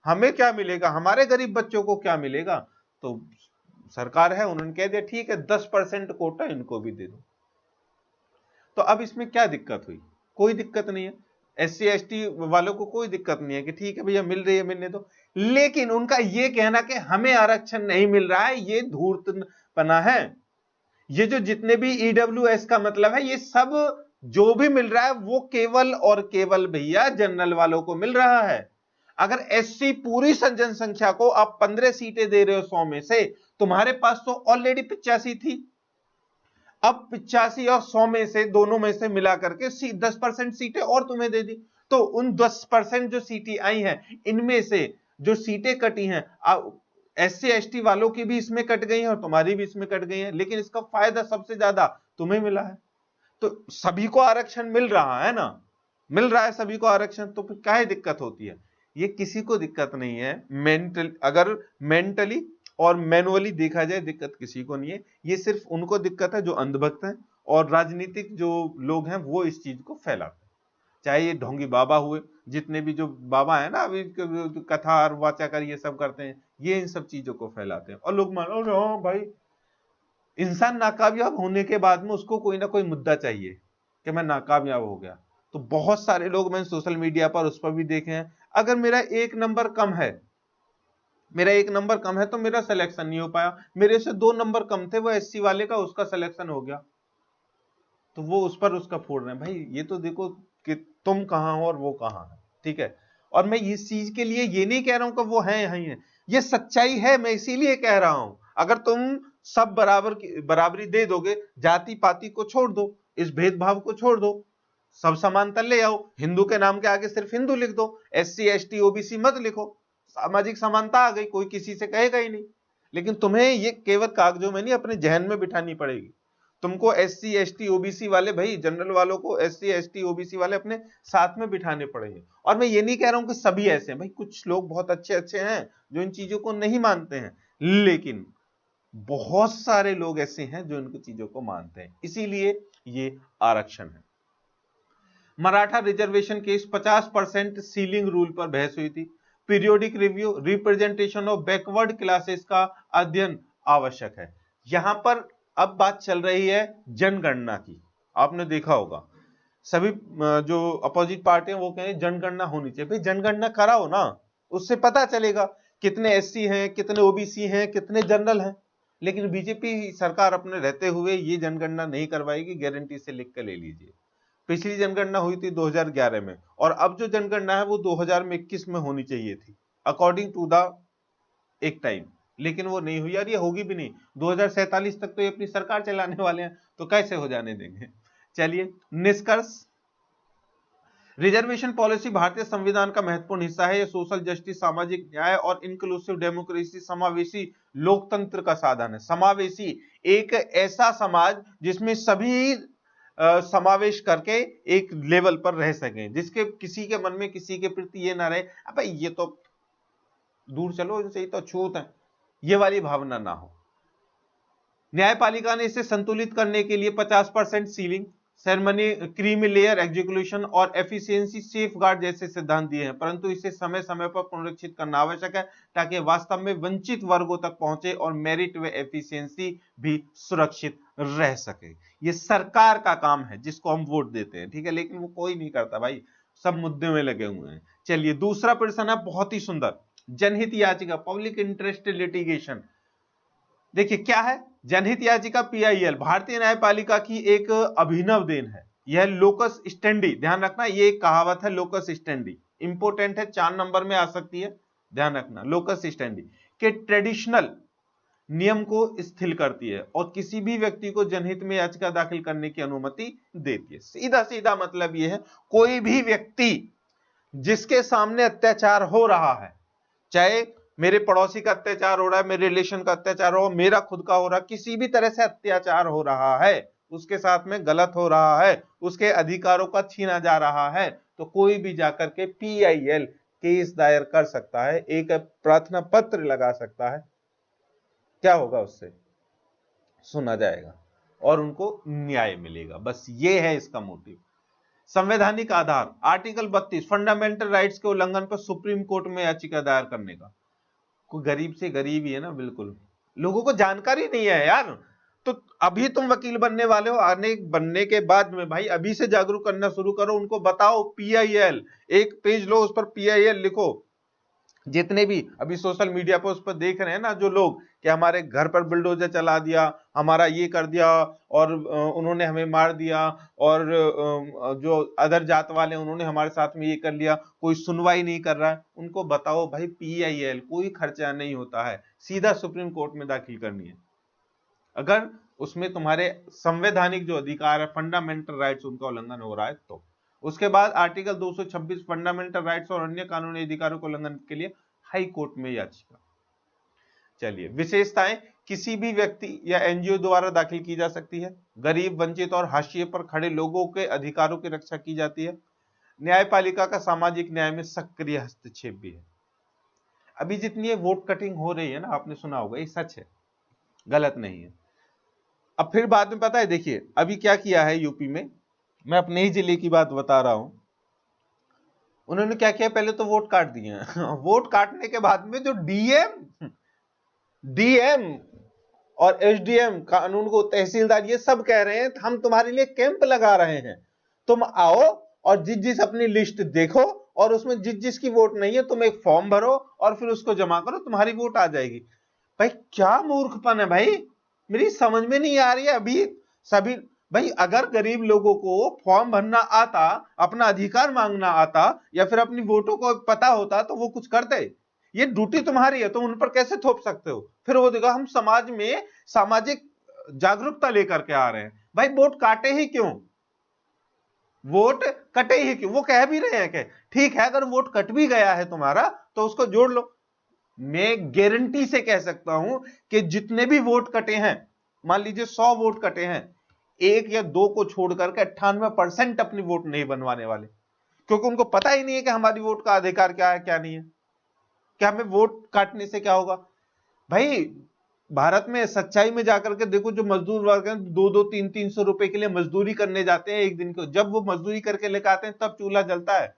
A: हमें क्या मिलेगा, हमारे गरीब बच्चों को क्या मिलेगा? तो सरकार है, उन्होंने कह दिया ठीक है 10% कोटा इनको भी दे दो। तो अब इसमें क्या दिक्कत हुई? कोई दिक्कत नहीं है, एससी एसटी वालों को कोई दिक्कत नहीं है कि ठीक है भैया मिल रही है मिलने दो। लेकिन उनका यह कहना कि हमें आरक्षण नहीं मिल रहा है, ये धूर्तपना है। ये जो जितने भी ईडब्ल्यूएस का मतलब है, ये सब जो भी मिल रहा है वो केवल और केवल भैया जनरल वालों को मिल रहा है। अगर एससी पूरी जनसंख्या को आप 15 सीटें दे रहे हो 100 में से, तुम्हारे पास तो ऑलरेडी 85 थी, अब 85 और 100 में से दोनों में से मिला करके 10% सीटें और तुम्हें दे दी। तो उन 10% जो सीटें आई हैं, इनमें से जो सीटें कटी हैं एससी एसटी वालों की भी इसमें कट गई हैं और तुम्हारी भी इसमें कट गई हैं, लेकिन इसका फायदा सबसे ज्यादा तुम्हें मिला है। तो सभी को आरक्षण मिल रहा है ना, मिल रहा है सभी को आरक्षण, तो फिर काहे दिक्कत होती है? ये किसी को दिक्कत नहीं है। अगर मेंटली और मैनुअली देखा जाए दिक्कत किसी को नहीं है, ये सिर्फ उनको दिक्कत है जो अंधभक्त हैं और राजनीतिक जो लोग हैं वो इस चीज को फैलाते हैं। चाहे ये ढोंगी बाबा हुए, जितने भी जो बाबा है ना अभी कथा और वाचाकर ये सब करते हैं, ये इन सब चीजों को फैलाते हैं और लोग मानो हाँ भाई, इंसान नाकामयाब होने के बाद में उसको कोई ना कोई मुद्दा चाहिए कि मैं नाकामयाब हो गया। तो बहुत सारे लोग मैंने सोशल मीडिया पर उस पर भी देखे हैं, अगर मेरा एक नंबर कम है, मेरा एक नंबर कम है तो मेरा सिलेक्शन नहीं हो पाया, मेरे से 2 नंबर कम थे वो एससी वाले का, उसका सिलेक्शन हो गया, तो वो उस पर उसका फोड़ रहे हैं। भाई ये तो देखो कि तुम कहां हो और वो कहां है, ठीक है। और मैं इस चीज के लिए ये नहीं कह रहा हूं कि वो है यही है, ये सच्चाई है, मैं इसीलिए कह रहा हूं। अगर तुम सब बराबरी दे दोगे, जाति पाति को छोड़ दो, इस भेदभाव को छोड़ दो, सब समानता ले आओ, हिंदू के नाम के आगे सिर्फ हिंदू लिख दो, एससी एसटी ओबीसी मत लिखो, सामाजिक समानता आ गई, कोई किसी से कहेगा ही नहीं। लेकिन तुम्हें ये केवल कागजों में नहीं, अपने जहन में बिठानी पड़ेगी। तुमको एससी एसटी ओबीसी वाले, भाई जनरल वालों को एससी एसटी ओबीसी वाले अपने साथ में बिठाने पड़ेंगे। और मैं ये नहीं कह रहा हूं कि सभी ऐसे हैं, भाई कुछ लोग बहुत अच्छे अच्छे हैं जो इन चीजों को नहीं मानते हैं, लेकिन बहुत सारे लोग ऐसे हैं जो इन चीजों को मानते हैं, इसीलिए ये आरक्षण है। Maratha reservation case 50% ceiling rule पर बहस हुई थी। Periodic review, representation of backward classes का अध्ययन आवश्यक है। यहां पर अब बात चल रही है जनगणना की। आपने देखा होगा सभी जो अपोजिट पार्टी हैं वो कह रहे हैं जनगणना होनी चाहिए। भाई जनगणना कराओ ना, उससे पता चलेगा कितने एससी हैं, कितने ओबीसी हैं, कितने जनरल हैं। लेकिन बीजेपी सरकार अपने रहते हुए ये जनगणना नहीं करवाएगी, गारंटी से लिख कर ले लीजिए। पिछली जनगणना हुई थी 2011 में, और अब जो जनगणना है वो 2021 में होनी चाहिए थी अकॉर्डिंग टू द एक टाइम, लेकिन वो नहीं हुई। यार ये होगी भी नहीं, 2047 तक तो ये अपनी सरकार चलाने वाले हैं, तो कैसे हो जाने देंगे। चलिए निष्कर्ष, रिजर्वेशन पॉलिसी भारतीय संविधान का महत्वपूर्ण हिस्सा है। यह सोशल जस्टिस, सामाजिक न्याय और इंक्लूसिव डेमोक्रेसी, समावेशी लोकतंत्र का साधन है। समावेशी, एक ऐसा समाज जिसमें सभी समावेश करके एक लेवल पर रह सकें, जिसके किसी के मन में किसी के प्रति ये ना रहे अबे ये तो दूर चलो, इनसे ही तो छूत है, ये वाली भावना ना हो। न्यायपालिका ने इसे संतुलित करने के लिए 50% ceiling, ceremony, creamy layer execution और एफिशिएंसी सेफगार्ड जैसे सिद्धांत दिए हैं, परंतु इसे समय समय पर पुनरीक्षित करना आवश्यक है ताकि वास्तव में वंचित वर्गों तक पहुंचे और मेरिट व एफिशिएंसी भी सुरक्षित रह सके। ये सरकार का काम है जिसको हम वोट देते हैं, ठीक है, लेकिन वो कोई नहीं करता भाई, सब मुद्दे में लगे हुए हैं। चलिए दूसरा प्रश्न है बहुत ही सुंदर, जनहित याचिका, पब्लिक इंटरेस्ट लिटिगेशन। देखिए क्या है जनहित याचिका, पीआईएल भारतीय न्यायपालिका की एक अभिनव देन है। यह लोकस स्टैंडी, ध्यान रखना ये एक कहावत है, लोकस स्टैंडी इंपोर्टेंट है, 4 नंबर में आ सकती है, ध्यान रखना। लोकस स्टैंडी के ट्रेडिशनल नियम को शिथिल करती है और किसी भी व्यक्ति को जनहित में याचिका दाखिल करने की अनुमति देती है। सीधा सीधा मतलब यह है, कोई भी व्यक्ति जिसके सामने अत्याचार हो रहा है, चाहे मेरे पड़ोसी का अत्याचार हो रहा है, मेरे रिलेशन का अत्याचार हो, मेरा खुद का हो रहा है, किसी भी तरह से अत्याचार हो रहा है, उसके साथ में गलत हो रहा है, उसके अधिकारों का छीना जा रहा है, तो कोई भी जाकर के पीआईएल केस दायर कर सकता है, एक प्रार्थना पत्र लगा सकता है। क्या होगा उससे, सुना जाएगा और उनको न्याय मिलेगा, बस ये है इसका मोटिव। संवैधानिक आधार, आर्टिकल 32 फंडामेंटल राइट्स के उल्लंघन पर सुप्रीम कोर्ट में याचिका दायर करने का। कोई गरीब से गरीब ही है ना, बिल्कुल लोगों को जानकारी नहीं है यार। तो अभी तुम वकील बनने वाले हो, आने बनने के बाद में भाई अभी से जागरूक करना शुरू करो, उनको बताओ पीआईएल, एक पेज लो उस पर पीआईएल लिखो। जितने भी अभी सोशल मीडिया पर उस पर देख रहे हैं ना जो लोग कि हमारे घर पर बुलडोजर चला दिया, हमारा ये कर दिया और उन्होंने हमें मार दिया, और जो अदर जात वाले उन्होंने हमारे साथ में ये कर लिया, कोई सुनवाई नहीं कर रहा है, उनको बताओ भाई PIL कोई खर्चा नहीं होता है, सीधा सुप्रीम कोर्ट में दाखिल करनी है अगर उसमें तुम्हारे संवैधानिक जो अधिकार है, फंडामेंटल राइट्स, उनका उल्लंघन हो रहा है तो। उसके बाद आर्टिकल 226 फंडामेंटल राइट्स और अन्य कानूनी अधिकारों को उल्लंघन के लिए हाई कोर्ट में याचिका। चलिए, विशेषताएं किसी भी व्यक्ति या NGO द्वारा दाखिल की जा सकती है, गरीब, वंचित और हाशिए पर खड़े लोगों के अधिकारों की रक्षा की जाती है, न्यायपालिका का सामाजिक न्याय में सक्रिय हस्तक्षेप भी है। अभी जितनी ये वोट कटिंग हो रही है ना, आपने सुना होगा, ये सच है, गलत नहीं है। अब फिर बाद में पता है, देखिए अभी क्या किया है यूपी में, मैं अपने ही जिले की बात बता रहा हूं। उन्होंने क्या किया, पहले तो वोट काट दिए वोट काटने के बाद में जो DM और SDM कानून को, तहसीलदार, ये सब कह रहे हैं हम तुम्हारे लिए कैंप लगा रहे हैं, तुम आओ और जिस जिस अपनी लिस्ट देखो और उसमें जिस जिसकी वोट नहीं है तुम एक फॉर्म भरो और फिर उसको जमा करो, तुम्हारी वोट आ जाएगी। भाई क्या मूर्खपन है भाई, मेरी समझ में नहीं आ रही है अभी सभी। भाई अगर गरीब लोगों को फॉर्म भरना आता, अपना अधिकार मांगना आता, या फिर अपनी वोटों को पता होता तो वो कुछ करते। ये ड्यूटी तुम्हारी है, तुम उन पर कैसे थोप सकते हो? फिर वो देखो हम समाज में सामाजिक जागरूकता लेकर के आ रहे हैं। भाई वोट काटे ही क्यों, वोट कटे ही क्यों? वो कह भी रहे हैं कि ठीक है अगर वोट कट भी गया है तुम्हारा तो उसको जोड़ लो। मैं गारंटी से कह सकता हूं कि जितने भी वोट कटे हैं, मान लीजिए 100 वोट कटे हैं, 1 या 2 को छोड़कर के 98% अपनी वोट नहीं बनवाने वाले, क्योंकि उनको पता ही नहीं है कि हमारी वोट का अधिकार क्या है क्या नहीं है, क्या हमें वोट काटने से क्या होगा। भाई भारत में सच्चाई में जाकर के देखो, जो मजदूर वर्ग हैं 2-2, 300 रुपए के लिए मजदूरी करने जाते हैं एक दिन को, जब वो मजदूरी करके लेकर आते हैं तब चूल्हा जलता है।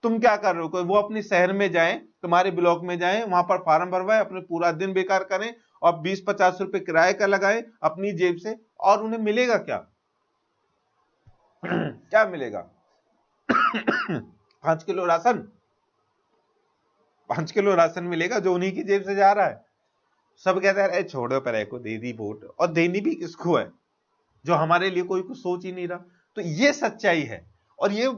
A: तुम क्या कर रहे हो, कोई वो अपने शहर में जाएं, तुम्हारे ब्लॉक में जाएं, वहां पर फार्म भरवाएं, अपने पूरा दिन बेकार करें और 20-50 रुपए किराए का लगाएं अपनी जेब से, और उन्हें मिलेगा क्या? क्या मिलेगा? 5 किलो राशन, 5 किलो राशन मिलेगा जो उन्हीं की जेब से जा रहा है। सब कहते हैं अरे छोड़ो पर को दे दी वोट, और देनी भी किसको है जो हमारे लिए कोई कुछ सोच ही नहीं रहा। तो ये सच्चाई है। और ये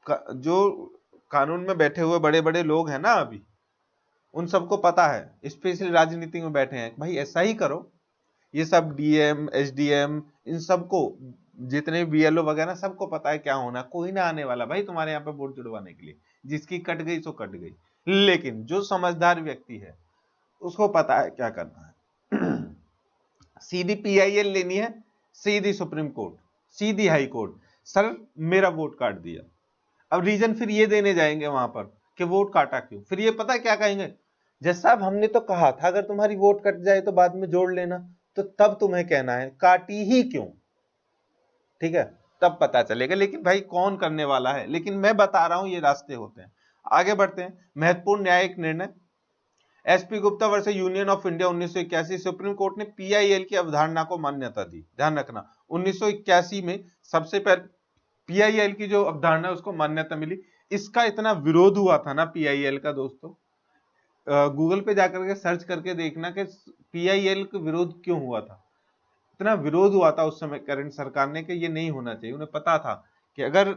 A: जो कानून में बैठे हुए बड़े बड़े लोग हैं ना अभी, उन सबको पता है, स्पेशली राजनीति में बैठे हैं, भाई ऐसा ही करो। ये सब DM SDM इन सबको, जितने BLO वगैरह, सबको पता है क्या होना, कोई ना आने वाला भाई तुम्हारे यहाँ पे वोट जुड़वाने के लिए, जिसकी कट गई सो कट गई। लेकिन जो समझदार व्यक्ति है उसको पता है क्या करना है। सीधी PIL लेनी है, सीधी सुप्रीम कोर्ट, सीधी हाई कोर्ट, सर मेरा वोट काट दिया। अब रीजन फिर ये देने जाएंगे वहां पर कि वोट काटा क्यों, फिर ये पता क्या कहेंगे, जैसा साहब हमने तो कहा था अगर तुम्हारी वोट कट जाए तो बाद में जोड़ लेना, तो तब तुम्हें कहना है काटी ही क्यों, ठीक है, तब पता चलेगा। लेकिन भाई कौन करने वाला है, लेकिन मैं बता रहा हूं ये रास्ते होते हैं। आगे बढ़ते हैं, महत्वपूर्ण न्यायिक निर्णय। SP Gupta versus union of India 1981, supreme court ने PIL की अवधारणा को मान्यता दी। ध्यान रखना 1981 में सबसे पहले PIL की जो अवधारणा है उसको मान्यता मिली। इसका इतना विरोध हुआ था ना PIL का, दोस्तों गूगल पे जाकर के सर्च करके देखना कि PIL का विरोध क्यों हुआ था। इतना विरोध हुआ था उस समय करंट सरकार ने कि ये नहीं होना चाहिए। उन्हें पता था कि अगर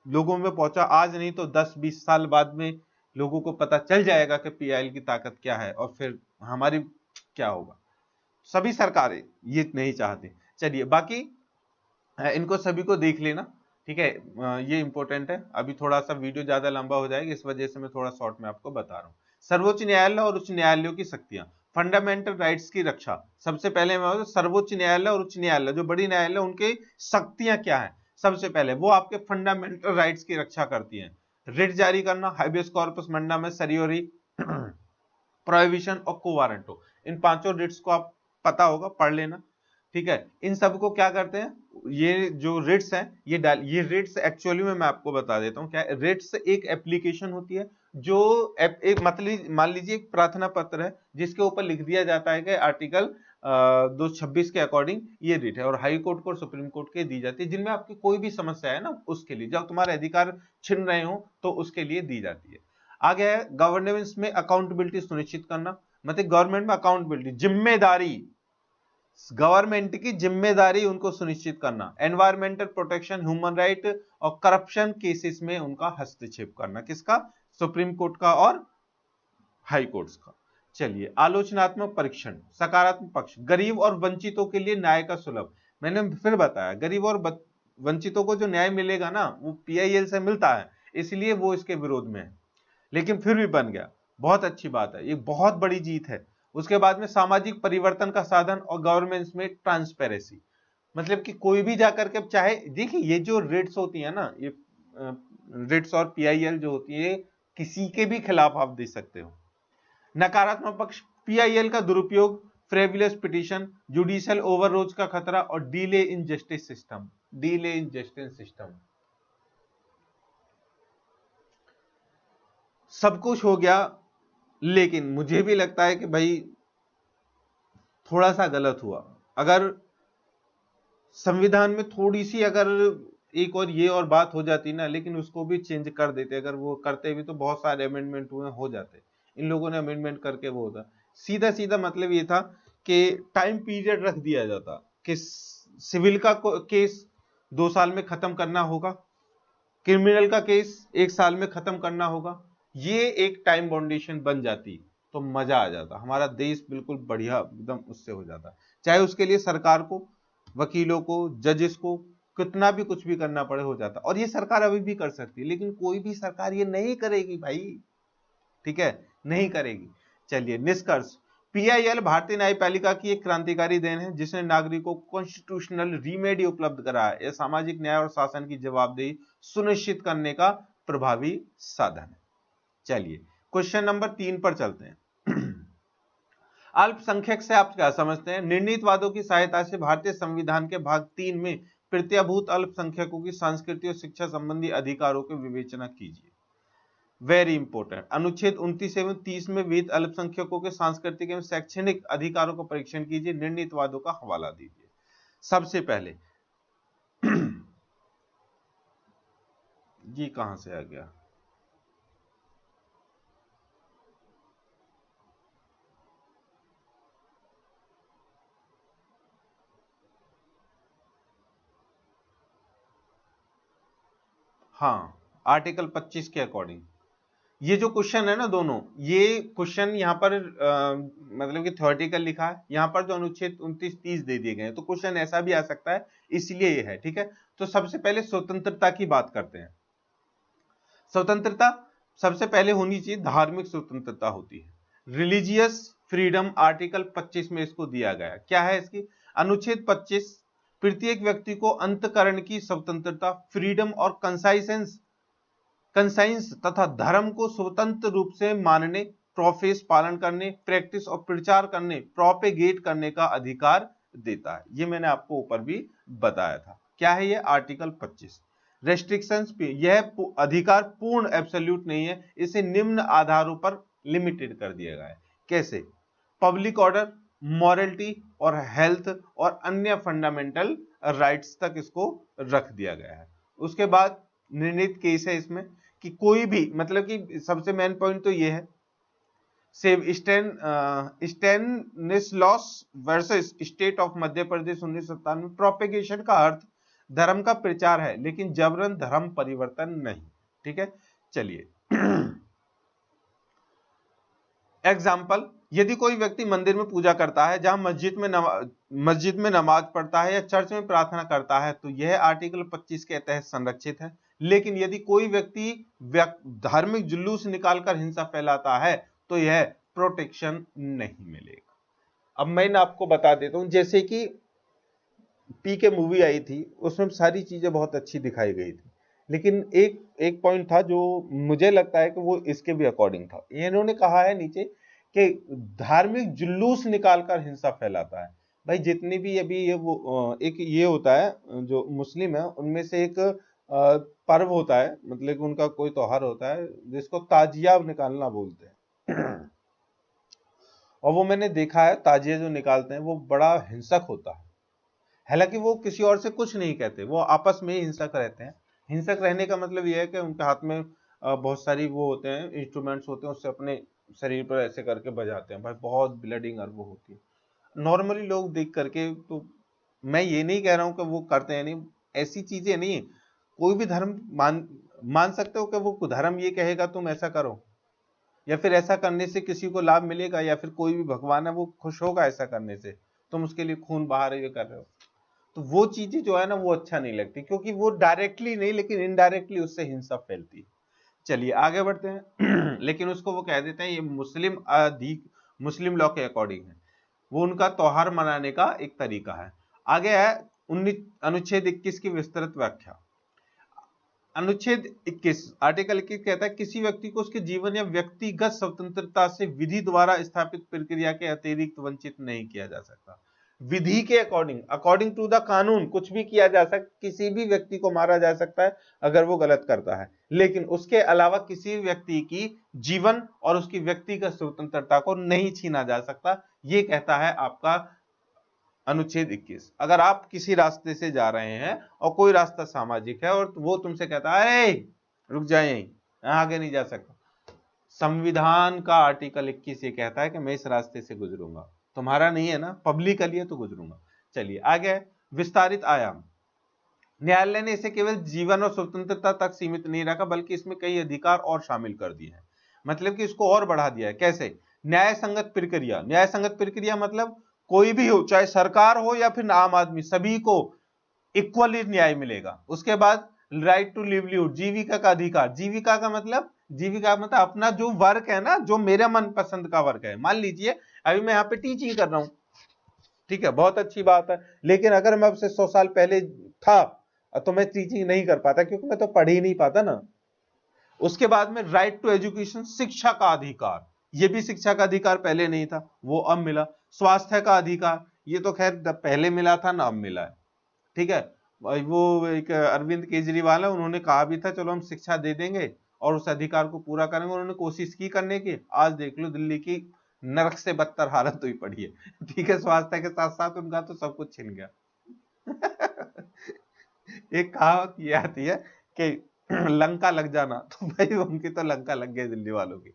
A: लोगों में पहुंचा आज नहीं तो 10-20 साल बाद में लोगों को पता चल जाएगा कि PIL की ताकत क्या है और फिर हमारी क्या होगा। सभी सरकारें ये नहीं चाहती। चलिए बाकी इनको सभी को देख लेना, ठीक है, ये इंपॉर्टेंट है। अभी थोड़ा सा वीडियो ज्यादा लंबा हो जाएगा, इस वजह से मैं थोड़ा शॉर्ट में आपको बता रहा हूँ। सर्वोच्च न्यायालय और उच्च न्यायालयों की शक्तियां, फंडामेंटल राइट्स की रक्षा। सबसे पहले मैं सर्वोच्च न्यायालय और उच्च न्यायालय, जो बड़ी न्यायालय, उनकी शक्तियां क्या है। सबसे पहले वो आपके फंडामेंटल राइट्स की रक्षा करती हैं। रिट जारी करना, हाइबियस कॉर्पस मंडामस, सरियोरी, प्रोहिबिशन और को वारंटो, इन 5 रिट्स को आप पता होगा, पढ़ लेना, ठीक है। इन सबको क्या करते हैं, ये जो रिट्स हैं ये रिट्स एक्चुअली में मैं आपको बता देता हूं क्या। रिट्स एक एप्लीकेशन होती है जो एक मतलब मान लीजिए एक प्रार्थना पत्र है जिसके ऊपर लिख दिया जाता है कि आर्टिकल 226 के अकॉर्डिंग ये रिट है, और हाई कोर्ट को और सुप्रीम कोर्ट के दी जाती है, जिनमें आपकी कोई भी समस्या है ना उसके लिए, जब तुम्हारे अधिकार छिन रहे हो तो उसके लिए दी जाती है। आगे है गवर्नेंस में अकाउंटेबिलिटी सुनिश्चित करना। मतलब गवर्नमेंट में अकाउंटेबिलिटी, जिम्मेदारी, गवर्नमेंट की जिम्मेदारी उनको सुनिश्चित करना, एनवायरमेंटल प्रोटेक्शन, ह्यूमन राइट और करप्शन केसेस में उनका हस्तक्षेप करना, किसका, सुप्रीम कोर्ट का और हाई कोर्ट्स का। चलिए, आलोचनात्मक परीक्षण, सकारात्मक पक्ष, गरीब और वंचितों के लिए न्याय का सुलभ। मैंने फिर बताया, गरीब और वंचितों को जो न्याय मिलेगा ना वो पीआईएल से मिलता है, इसलिए वो इसके विरोध में है, लेकिन फिर भी बन गया, बहुत अच्छी बात है, ये बहुत बड़ी जीत है। उसके बाद में सामाजिक परिवर्तन का साधन और गवर्नेंस में ट्रांसपेरेंसी, मतलब कि कोई भी जाकर के, चाहे देखिए ये जो रेट्स होती है ना, ये रेट्स और पीआईएल जो होती है किसी के भी खिलाफ आप दे सकते हो। नकारात्मक पक्ष, पीआईएल का दुरुपयोग, फ्रेविलस पिटीशन, जुडिशियल ओवररोच का खतरा और delay in justice system, delay in justice system. सब कुछ हो गया, लेकिन मुझे भी लगता है कि भाई थोड़ा सा गलत हुआ। अगर संविधान में थोड़ी सी अगर एक और ये और बात हो जाती ना, लेकिन उसको भी चेंज कर देते, अगर वो करते भी तो बहुत सारे अमेंडमेंट हुए हो जाते, इन लोगों ने अमेंडमेंट करके वो होता। सीधा सीधा मतलब ये था कि टाइम पीरियड रख दिया जाता कि सिविल का केस 2 साल में खत्म करना होगा, क्रिमिनल का केस 1 साल में खत्म करना होगा, ये एक टाइम बाउंडेशन बन जाती तो मजा आ जाता, हमारा देश बिल्कुल बढ़िया एकदम उससे हो जाता। चाहे उसके लिए सरकार को, वकीलों को, जजेस को कितना भी कुछ भी करना पड़े हो जाता, और ये सरकार अभी भी कर सकती है, लेकिन कोई भी सरकार ये नहीं करेगी भाई, ठीक है, नहीं करेगी। चलिए, निष्कर्ष, पीआईएल भारतीय न्यायपालिका की एक क्रांतिकारी देन है जिसने नागरिकों को कॉन्स्टिट्यूशनल रीमेडी उपलब्ध कराया। यह सामाजिक न्याय और शासन की जवाबदेही सुनिश्चित करने का प्रभावी साधन है। चलिए, क्वेश्चन नंबर 3 पर चलते हैं। अल्पसंख्यक से आप क्या समझते हैं? निर्णीतवादों की सहायता से भारतीय संविधान के भाग 3 में प्रत्याभूत अल्पसंख्यकों की सांस्कृतिक और शिक्षा संबंधी अधिकारों की विवेचना कीजिए। वेरी इंपॉर्टेंट, अनुच्छेद 29 एवं 30 में विहित अल्पसंख्यकों के सांस्कृतिक एवं शैक्षणिक अधिकारों का परीक्षण कीजिए, निर्णीतवादों का हवाला दीजिए। सबसे पहले ये कहां से आ गया? हाँ, आर्टिकल 25 के अकॉर्डिंग ये जो क्वेश्चन है ना, दोनों ये क्वेश्चन यहाँ पर मतलब कि थ्योरेटिकल लिखा है, यहाँ पर जो अनुच्छेद 29-30 दे दिए गए हैं, तो क्वेश्चन ऐसा भी आ सकता है, इसलिए ये है, ठीक है। तो सबसे पहले स्वतंत्रता की बात करते हैं। स्वतंत्रता सबसे पहले होनी चाहिए, धार्मिक स्वतंत्रता होती है, रिलीजियस फ्रीडम, आर्टिकल 25 में इसको दिया गया। क्या है इसकी? अनुच्छेद 25, प्रत्येक व्यक्ति को अंतकरण की स्वतंत्रता, फ्रीडम और कंसाइंस तथा धर्म को स्वतंत्र रूप से मानने, प्रोफेस पालन करने, प्रैक्टिस और प्रचार करने, प्रोपेगेट करने का अधिकार देता है। ये मैंने आपको ऊपर भी बताया था। क्या है ये? आर्टिकल 25। रेस्ट्रिक्शंस पे यह अधिकार पूर्ण एब्सोल्यूट नहीं है, इसे निम्न आधारों पर लिमिटेड कर दिया गया है। कैसे? पब्लिक ऑर्डर, मॉरलिटी और हेल्थ और अन्य फंडामेंटल राइट्स तक इसको रख दिया गया है। उसके बाद निर्णीत केस है इसमें कि कोई भी, मतलब कि सबसे मेन पॉइंट तो ये है, save स्टेनिस्लॉस versus state of Madhya Pradesh 1997 में, प्रोपेगेशन का अर्थ धर्म का प्रचार है, लेकिन जबरन धर्म परिवर्तन नहीं, ठीक है। चलिए, एग्जाम्पल, यदि कोई व्यक्ति मंदिर में पूजा करता है, जहां मस्जिद में नमाज पढ़ता है या चर्च में प्रार्थना करता है, तो यह आर्टिकल 25 के तहत संरक्षित है। लेकिन यदि कोई व्यक्ति धार्मिक जुलूस निकालकर हिंसा फैलाता है तो यह प्रोटेक्शन नहीं मिलेगा। अब मैं आपको बता देता हूं, जैसे कि पी के मूवी आई थी, उसमें सारी चीजें बहुत अच्छी दिखाई गई थी, लेकिन एक पॉइंट था जो मुझे लगता है कि वो इसके भी अकॉर्डिंग था। इन्होंने कहा है नीचे कि धार्मिक जुलूस निकालकर हिंसा फैलाता है। भाई जितनी भी अभी ये वो एक ये होता है जो मुस्लिम है, उनमें से एक पर्व होता है, मतलब उनका कोई त्योहार होता है जिसको ताजिया निकालना बोलते हैं। और वो मैंने देखा है, ताजिया जो निकालते हैं वो बड़ा हिंसक होता है। हालांकि वो किसी और से कुछ नहीं कहते, वो आपस में ही हिंसक रहते हैं। हिंसक रहने का मतलब यह है कि उनके हाथ में बहुत सारी वो होते हैं, इंस्ट्रूमेंट्स होते हैं, उससे अपने शरीर पर ऐसे करके बजाते हैं भाई, बहुत ब्लडिंग और वो होती है नॉर्मली लोग देख करके। तो मैं ये नहीं कह रहा हूं कि वो करते हैं नहीं, ऐसी चीजें नहीं। कोई भी धर्म मान सकते हो कि वो धर्म ये कहेगा तुम ऐसा करो, या फिर ऐसा करने से किसी को लाभ मिलेगा, या फिर कोई भी भगवान है वो खुश होगा ऐसा करने से, तुम उसके लिए खून बहा रहे हो कर रहे हो, तो वो चीजें जो है ना वो अच्छा नहीं लगती, क्योंकि वो डायरेक्टली नहीं लेकिन इनडायरेक्टली उससे हिंसा फैलती है। चलिए आगे बढ़ते हैं लेकिन उसको वो कह देते हैं ये मुस्लिम लॉ के अकॉर्डिंग है, वो उनका त्योहार मनाने का एक तरीका है। आगे है अनुच्छेद 21 की विस्तृत व्याख्या। अनुच्छेद 21 आर्टिकल 21 कहता है किसी व्यक्ति को उसके जीवन या व्यक्तिगत स्वतंत्रता से विधि द्वारा स्थापित प्रक्रिया के अतिरिक्त वंचित नहीं किया जा सकता। विधि के अकॉर्डिंग टू द कानून कुछ भी किया जा सकता, किसी भी व्यक्ति को मारा जा सकता है अगर वो गलत करता है, लेकिन उसके अलावा किसी व्यक्ति की जीवन और उसकी व्यक्तिगत स्वतंत्रता को नहीं छीना जा सकता। ये कहता है आपका अनुच्छेद 21। अगर आप किसी रास्ते से जा रहे हैं और कोई रास्ता सामाजिक है और वो तुमसे कहता है रुक जाए यहीं, आगे नहीं जा सकता, संविधान का आर्टिकल 21 ये कहता है कि मैं इस रास्ते से गुजरूंगा, तुम्हारा नहीं है ना, पब्लिक के लिए तो गुजरूंगा। चलिए आगे विस्तारित आयाम। न्यायालय ने इसे केवल जीवन और स्वतंत्रता तक सीमित नहीं रखा बल्कि इसमें कई अधिकार और शामिल कर दिए हैं, मतलब कि इसको और बढ़ा दिया है। कैसे? न्याय संगत प्रक्रिया मतलब कोई भी हो, चाहे सरकार हो या फिर आम आदमी, सभी को इक्वली न्याय मिलेगा। उसके बाद राइट टू लिवलीहुड, जीविका का अधिकार। जीविका का मतलब अपना जो वर्क है ना, जो मेरा मनपसंद का वर्क है। मान लीजिए अभी मैं यहाँ पे टीचिंग कर रहा हूं, ठीक है, बहुत अच्छी बात है, लेकिन अगर मैं उससे 100 साल पहले था तो मैं टीचिंग नहीं कर पाता, क्योंकि मैं तो पढ़ ही नहीं पाता ना। उसके बाद में राइट टू एजुकेशन, शिक्षा का अधिकार, ये भी शिक्षा का अधिकार पहले नहीं था, वो अब मिला। स्वास्थ्य का अधिकार, ये तो खैर पहले मिला था ना अब मिला है, ठीक है। वो एक अरविंद केजरीवाल है, उन्होंने कहा भी था चलो हम शिक्षा दे देंगे और उस अधिकार को पूरा करेंगे, उन्होंने कोशिश की करने की। आज देख लो दिल्ली की नरक से बदतर हालत हुई पड़ी है, ठीक है। स्वास्थ्य के साथ साथ उनका तो सब कुछ छिन गया। एक कहावत ये आती है कि लंका लग जाना, तो भाई उनकी तो लंका लग गई दिल्ली वालों की।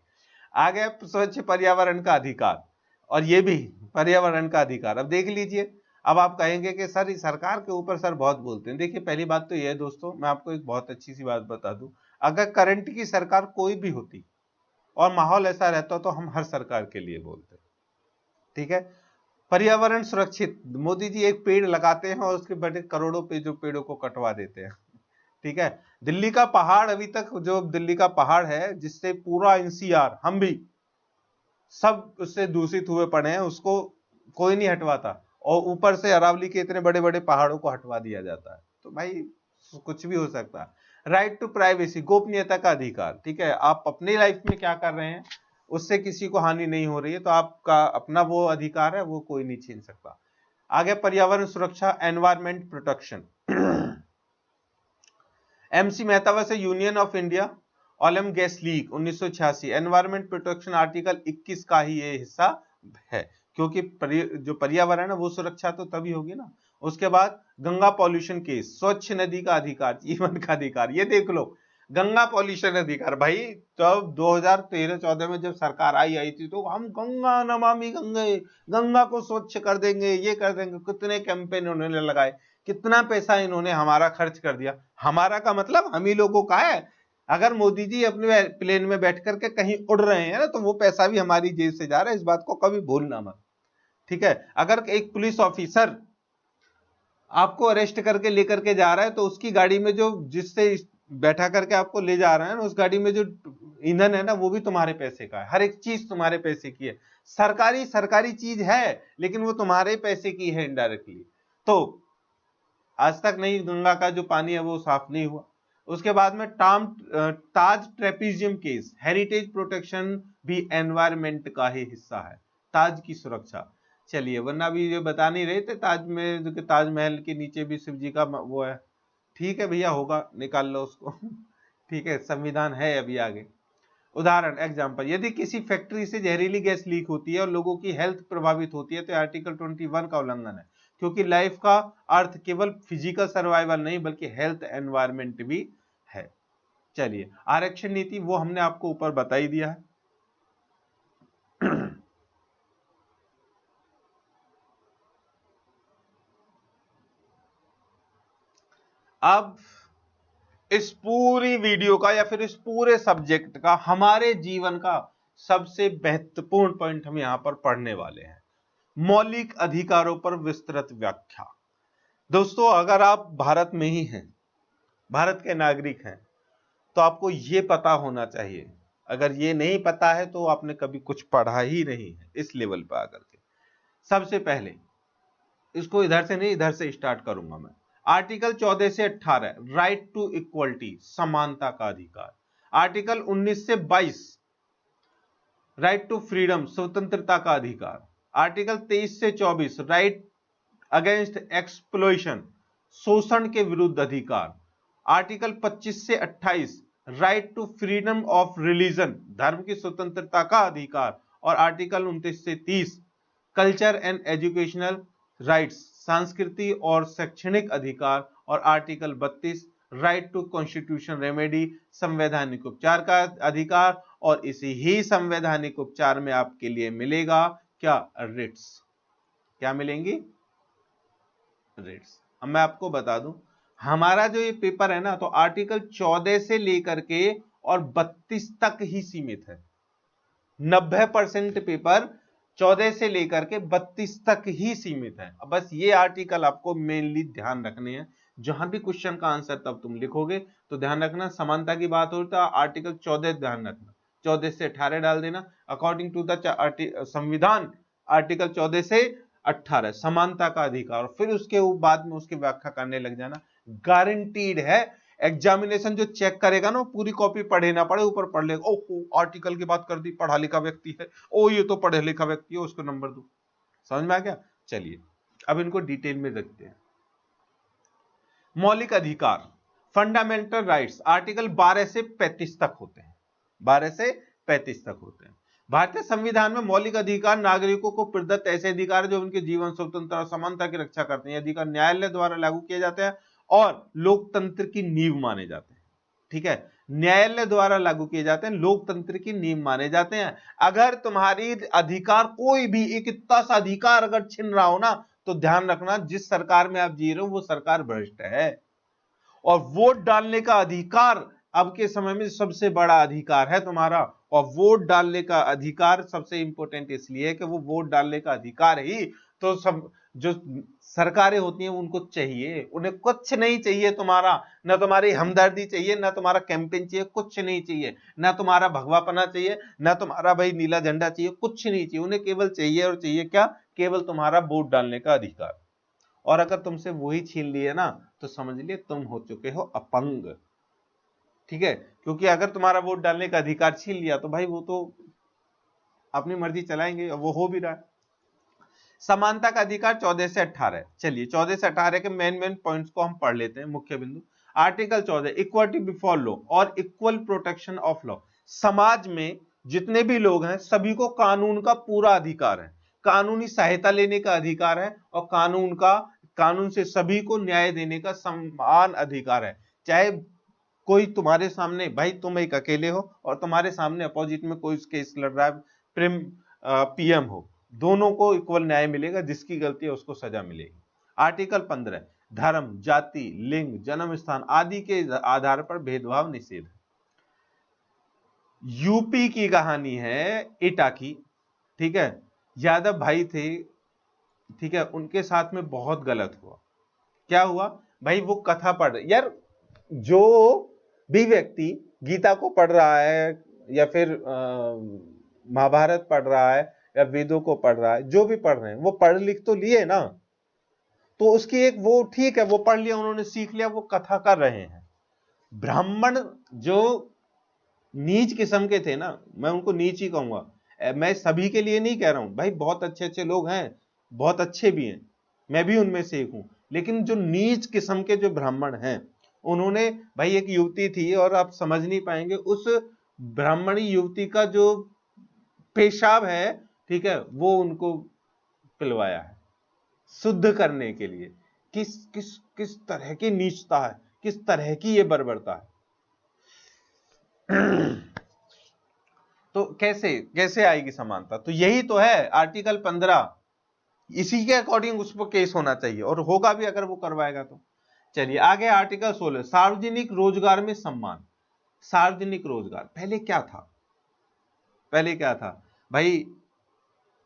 A: आगे स्वच्छ पर्यावरण का अधिकार, और ये भी पर्यावरण का अधिकार। अब देख लीजिए, अब आप कहेंगे कि सर सरकार के ऊपर सर बहुत बोलते हैं। देखिए पहली बात तो ये है दोस्तों, मैं आपको एक बहुत अच्छी सी बात बता दूं, अगर करंट की सरकार कोई भी होती और माहौल ऐसा रहता तो हम हर सरकार के लिए बोलते, ठीक है। पर्यावरण सुरक्षित, मोदी जी एक पेड़ लगाते हैं और उसके बड़े करोड़ों पे जो पेड़ों को कटवा देते हैं, ठीक है। दिल्ली का पहाड़, अभी तक जो दिल्ली का पहाड़ है जिससे पूरा एनसीआर, हम भी सब उससे दूषित हुए पड़े हैं, उसको कोई नहीं हटवाता, और ऊपर से अरावली के इतने बड़े बड़े पहाड़ों को हटवा दिया जाता है। तो भाई कुछ भी हो सकता है। राइट टू प्राइवेसी, गोपनीयता का अधिकार, ठीक है। आप अपनी लाइफ में क्या कर रहे हैं उससे किसी को हानि नहीं हो रही है, तो आपका अपना वो अधिकार है, वो कोई नहीं छीन सकता। आगे पर्यावरण सुरक्षा, एनवायरमेंट प्रोटेक्शन। एमसी मेहता वैसे union of India oil gas leak 1986, environment protection article 21 का ही ये हिस्सा है, क्योंकि जो पर्यावरण है वो सुरक्षा तो तभी होगी ना। उसके बाद गंगा पॉल्यूशन केस, स्वच्छ नदी का अधिकार, जीवन का अधिकार। ये देख लो, गंगा पॉल्यूशन अधिकार, भाई जब 2013-14 में जब सरकार आई थी तो हम गंगा नमामि गंगे, गंगा को स्वच्छ कर देंगे, ये कर देंगे, कितने कैंपेन उन्होंने लगाए, कितना पैसा इन्होंने हमारा खर्च कर दिया। हमारा का मतलब हम ही लोगों का है। अगर मोदी जी अपने प्लेन में बैठ करके कहीं उड़ रहे हैं ना, तो वो पैसा भी हमारी जेब से जा रहा है, इस बात को कभी भूलना मत, ठीक है। अगर एक पुलिस ऑफिसर आपको अरेस्ट करके लेकर के जा रहा है, तो उसकी गाड़ी में जो जिससे बैठा करके आपको ले जा रहा है ना, उस गाड़ी में जो ईंधन है ना, वो भी तुम्हारे पैसे का है, हर एक चीज तुम्हारे पैसे की है। सरकारी चीज है, लेकिन वो तुम्हारे पैसे की है इनडायरेक्टली। तो आज तक नहीं, गंगा का जो पानी है वो साफ नहीं हुआ। उसके बाद में ताज ट्रेपीजियम केस, हेरिटेज प्रोटेक्शन भी एनवायरमेंट का ही हिस्सा है, ताज की सुरक्षा। चलिए, वरना भी ये बता नहीं रहे थे ताज में, ताजमहल के नीचे भी शिव जी का वो है, ठीक है भैया, होगा, निकाल लो उसको ठीक है, संविधान है अभी आगे। उदाहरण एग्जांपल, यदि किसी फैक्ट्री से जहरीली गैस लीक होती है और लोगों की हेल्थ प्रभावित होती है तो आर्टिकल 21 का उल्लंघन है, क्योंकि लाइफ का अर्थ केवल फिजिकल सर्वाइवल नहीं बल्कि हेल्थ एनवायरमेंट भी है। चलिए, आरक्षण नीति वो हमने आपको ऊपर बता ही दिया है। अब इस पूरी वीडियो का या फिर इस पूरे सब्जेक्ट का हमारे जीवन का सबसे महत्वपूर्ण पॉइंट हम यहां पर पढ़ने वाले हैं, मौलिक अधिकारों पर विस्तृत व्याख्या। दोस्तों, अगर आप भारत में ही हैं, भारत के नागरिक हैं, तो आपको यह पता होना चाहिए। अगर ये नहीं पता है तो आपने कभी कुछ पढ़ा ही नहीं है इस लेवल पर आकर के। सबसे पहले इसको इधर से नहीं, इधर से स्टार्ट करूंगा मैं। आर्टिकल 14 से 18, राइट टू इक्वलिटी, समानता का अधिकार। आर्टिकल 19 से 22, राइट टू फ्रीडम, स्वतंत्रता का अधिकार। आर्टिकल 23 से 24, राइट अगेंस्ट एक्सप्लॉइशन, शोषण के विरुद्ध अधिकार। आर्टिकल 25 से 28, right to freedom of religion, धर्म की स्वतंत्रता का अधिकार। और आर्टिकल 29 से 30, कल्चर एंड एजुकेशनल राइट्स, संस्कृति और शैक्षणिक अधिकार। और article 32, right to constitution remedy, संवैधानिक उपचार का अधिकार। और इसी ही संवैधानिक उपचार में आपके लिए मिलेगा क्या? रिट्स। क्या मिलेंगी? रिट्स। अब मैं आपको बता दूं, हमारा जो ये पेपर है ना, तो आर्टिकल 14 से लेकर के और 32 तक ही सीमित है। 90% पेपर 14 से लेकर के 32 तक ही सीमित है। अब बस ये आर्टिकल आपको मेनली ध्यान रखने हैं। जहां भी क्वेश्चन का आंसर तब तुम लिखोगे तो ध्यान रखना, समानता की बात हो तो आर्टिकल 14 ध्यान रखना, 14 से 18 डाल देना। अकॉर्डिंग टू द संविधान, आर्टिकल 14 से 18 समानता का अधिकार। फिर उसके बाद में उसकी व्याख्या करने लग जाना। गारंटीड है, एग्जामिनेशन जो चेक करेगा ना, पूरी कॉपी पढ़े ना पढ़े ऊपर पढ़ लेगा, ओहो आर्टिकल की बात कर दी, पढ़ा लिखा व्यक्ति है, ओ ये तो पढ़े लिखा व्यक्ति है, उसको नंबर दो। समझ में आ गया? चलिए अब इनको डिटेल में देखते हैं। मौलिक अधिकार, फंडामेंटल राइट्स, आर्टिकल 12 से 35 तक होते हैं। 12 से 35 तक होते हैं। भारतीय संविधान में मौलिक अधिकार नागरिकों को प्रदत्त ऐसे अधिकार जो उनके जीवन, स्वतंत्रता और समानता की रक्षा करते हैं। अधिकार न्यायालय द्वारा लागू किए जाते हैं और लोकतंत्र की नींव माने जाते हैं। ठीक है, न्यायालय द्वारा लागू किए जाते हैं, लोकतंत्र की नींव माने जाते हैं। अगर तुम्हारी अधिकार कोई भी एक इतना सा अधिकार अगर छिन रहा हो ना, तो ध्यान रखना जिस सरकार में आप जी रहे हो वो सरकार भ्रष्ट है। और वोट डालने का अधिकार अब के समय में सबसे बड़ा अधिकार है तुम्हारा। और वोट डालने का अधिकार सबसे इंपॉर्टेंट इसलिए है कि वो वोट डालने का अधिकार ही तो सब जो सरकारें होती हैं उनको चाहिए। उन्हें कुछ नहीं चाहिए तुम्हारा, ना तुम्हारी हमदर्दी चाहिए, ना तुम्हारा कैंपेन चाहिए, कुछ नहीं चाहिए, ना तुम्हारा भगवापना चाहिए, ना तुम्हारा भाई नीला झंडा चाहिए, कुछ नहीं चाहिए। उन्हें केवल चाहिए और चाहिए क्या? केवल तुम्हारा वोट डालने का अधिकार। और अगर तुमसे वही छीन लिए ना, तो समझ लिए तुम हो चुके हो अपंग। ठीक है, क्योंकि अगर तुम्हारा वोट डालने का अधिकार छीन लिया तो भाई वो तो अपनी मर्जी चलाएंगे, और वो हो भी रहा है। समानता का अधिकार 14 से 18। चलिए 14 से 18 के मेन पॉइंट्स को हम पढ़ लेते हैं, मुख्य बिंदु। आर्टिकल 14, इक्वालिटी बिफोर लॉ और इक्वल प्रोटेक्शन ऑफ लॉ। समाज में जितने भी लोग हैं सभी को कानून का पूरा अधिकार है, कानूनी सहायता लेने का अधिकार है, और कानून से सभी को न्याय देने का समान अधिकार है। चाहे कोई तुम्हारे सामने, भाई तुम एक अकेले हो और तुम्हारे सामने अपोजिट में कोई केस लड़ रहा है, पीएम हो, दोनों को इक्वल न्याय मिलेगा, जिसकी गलती है उसको सजा मिलेगी। आर्टिकल 15, धर्म, जाति, लिंग, जन्म स्थान आदि के आधार पर भेदभाव निषेध। यूपी की कहानी है एटा की। ठीक है, यादव भाई थे, ठीक है, उनके साथ में बहुत गलत हुआ। क्या हुआ भाई? वो कथा पढ़, यार जो भी व्यक्ति गीता को पढ़ रहा है या फिर महाभारत पढ़ रहा है या वेदों को पढ़ रहा है, जो भी पढ़ रहे हैं वो पढ़ लिख तो लिए ना, तो उसकी एक वो ठीक है, वो पढ़ लिया, उन्होंने सीख लिया, वो कथा कर रहे हैं। ब्राह्मण जो नीच किस्म के थे ना, मैं उनको नीच ही कहूंगा, मैं सभी के लिए नहीं कह रहा हूं भाई, बहुत अच्छे अच्छे लोग हैं, बहुत अच्छे भी हैं, मैं भी उनमें से एक हूं, लेकिन जो नीच किस्म के जो ब्राह्मण हैं, उन्होंने भाई, एक युवती थी और आप समझ नहीं पाएंगे, उस ब्राह्मणी युवती का जो पेशाब है, ठीक है, वो उनको पिलवाया है शुद्ध करने के लिए। किस किस किस तरह की नीचता है, किस तरह की ये बर्बरता है। तो कैसे कैसे आएगी समानता? तो यही तो है आर्टिकल 15, इसी के अकॉर्डिंग उस पर केस होना चाहिए, और होगा भी अगर वो करवाएगा तो। चलिए आगे आर्टिकल 16, सार्वजनिक रोजगार में सम्मान। सार्वजनिक रोजगार पहले क्या था? पहले क्या था भाई?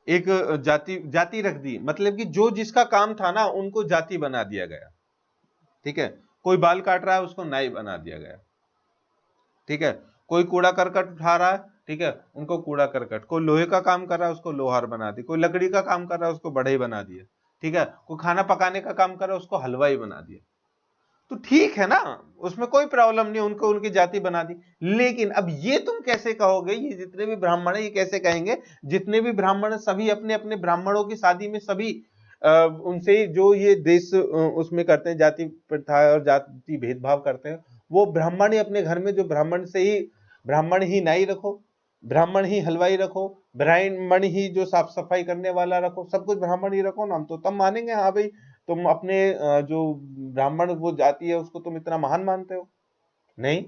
A: एक जाति रख दी, मतलब कि जो जिसका काम था ना उनको जाति बना दिया गया। ठीक है, कोई बाल काट रहा है उसको नाई बना दिया गया। ठीक है, कोई कूड़ा करकट उठा रहा है, ठीक है, उनको कूड़ा करकट। कोई लोहे का काम कर रहा है उसको लोहार बना दिया। कोई लकड़ी का काम कर रहा है उसको बढ़ई बना दिया। ठीक है, कोई खाना पकाने का काम कर रहा है उसको हलवाई बना दिया। तो ठीक है ना, उसमें कोई प्रॉब्लम नहीं, उनको उनकी जाति बना दी। लेकिन अब ये तुम कैसे कहोगे, ये जितने भी ब्राह्मण है ये कैसे कहेंगे, जितने भी ब्राह्मण सभी अपने अपने ब्राह्मणों की शादी में सभी उनसे जो ये देश उसमें करते हैं, जाति प्रथा और जाति भेदभाव करते हैं, वो ब्राह्मण ही अपने घर में जो ब्राह्मण ही नाई रखो, ब्राह्मण ही हलवाई रखो, ब्राह्मण ही जो साफ सफाई करने वाला रखो, सब कुछ ब्राह्मण ही रखो ना, हम तो तब मानेंगे हाँ भाई तुम अपने जो ब्राह्मण वो जाति है उसको तुम इतना महान मानते हो। नहीं,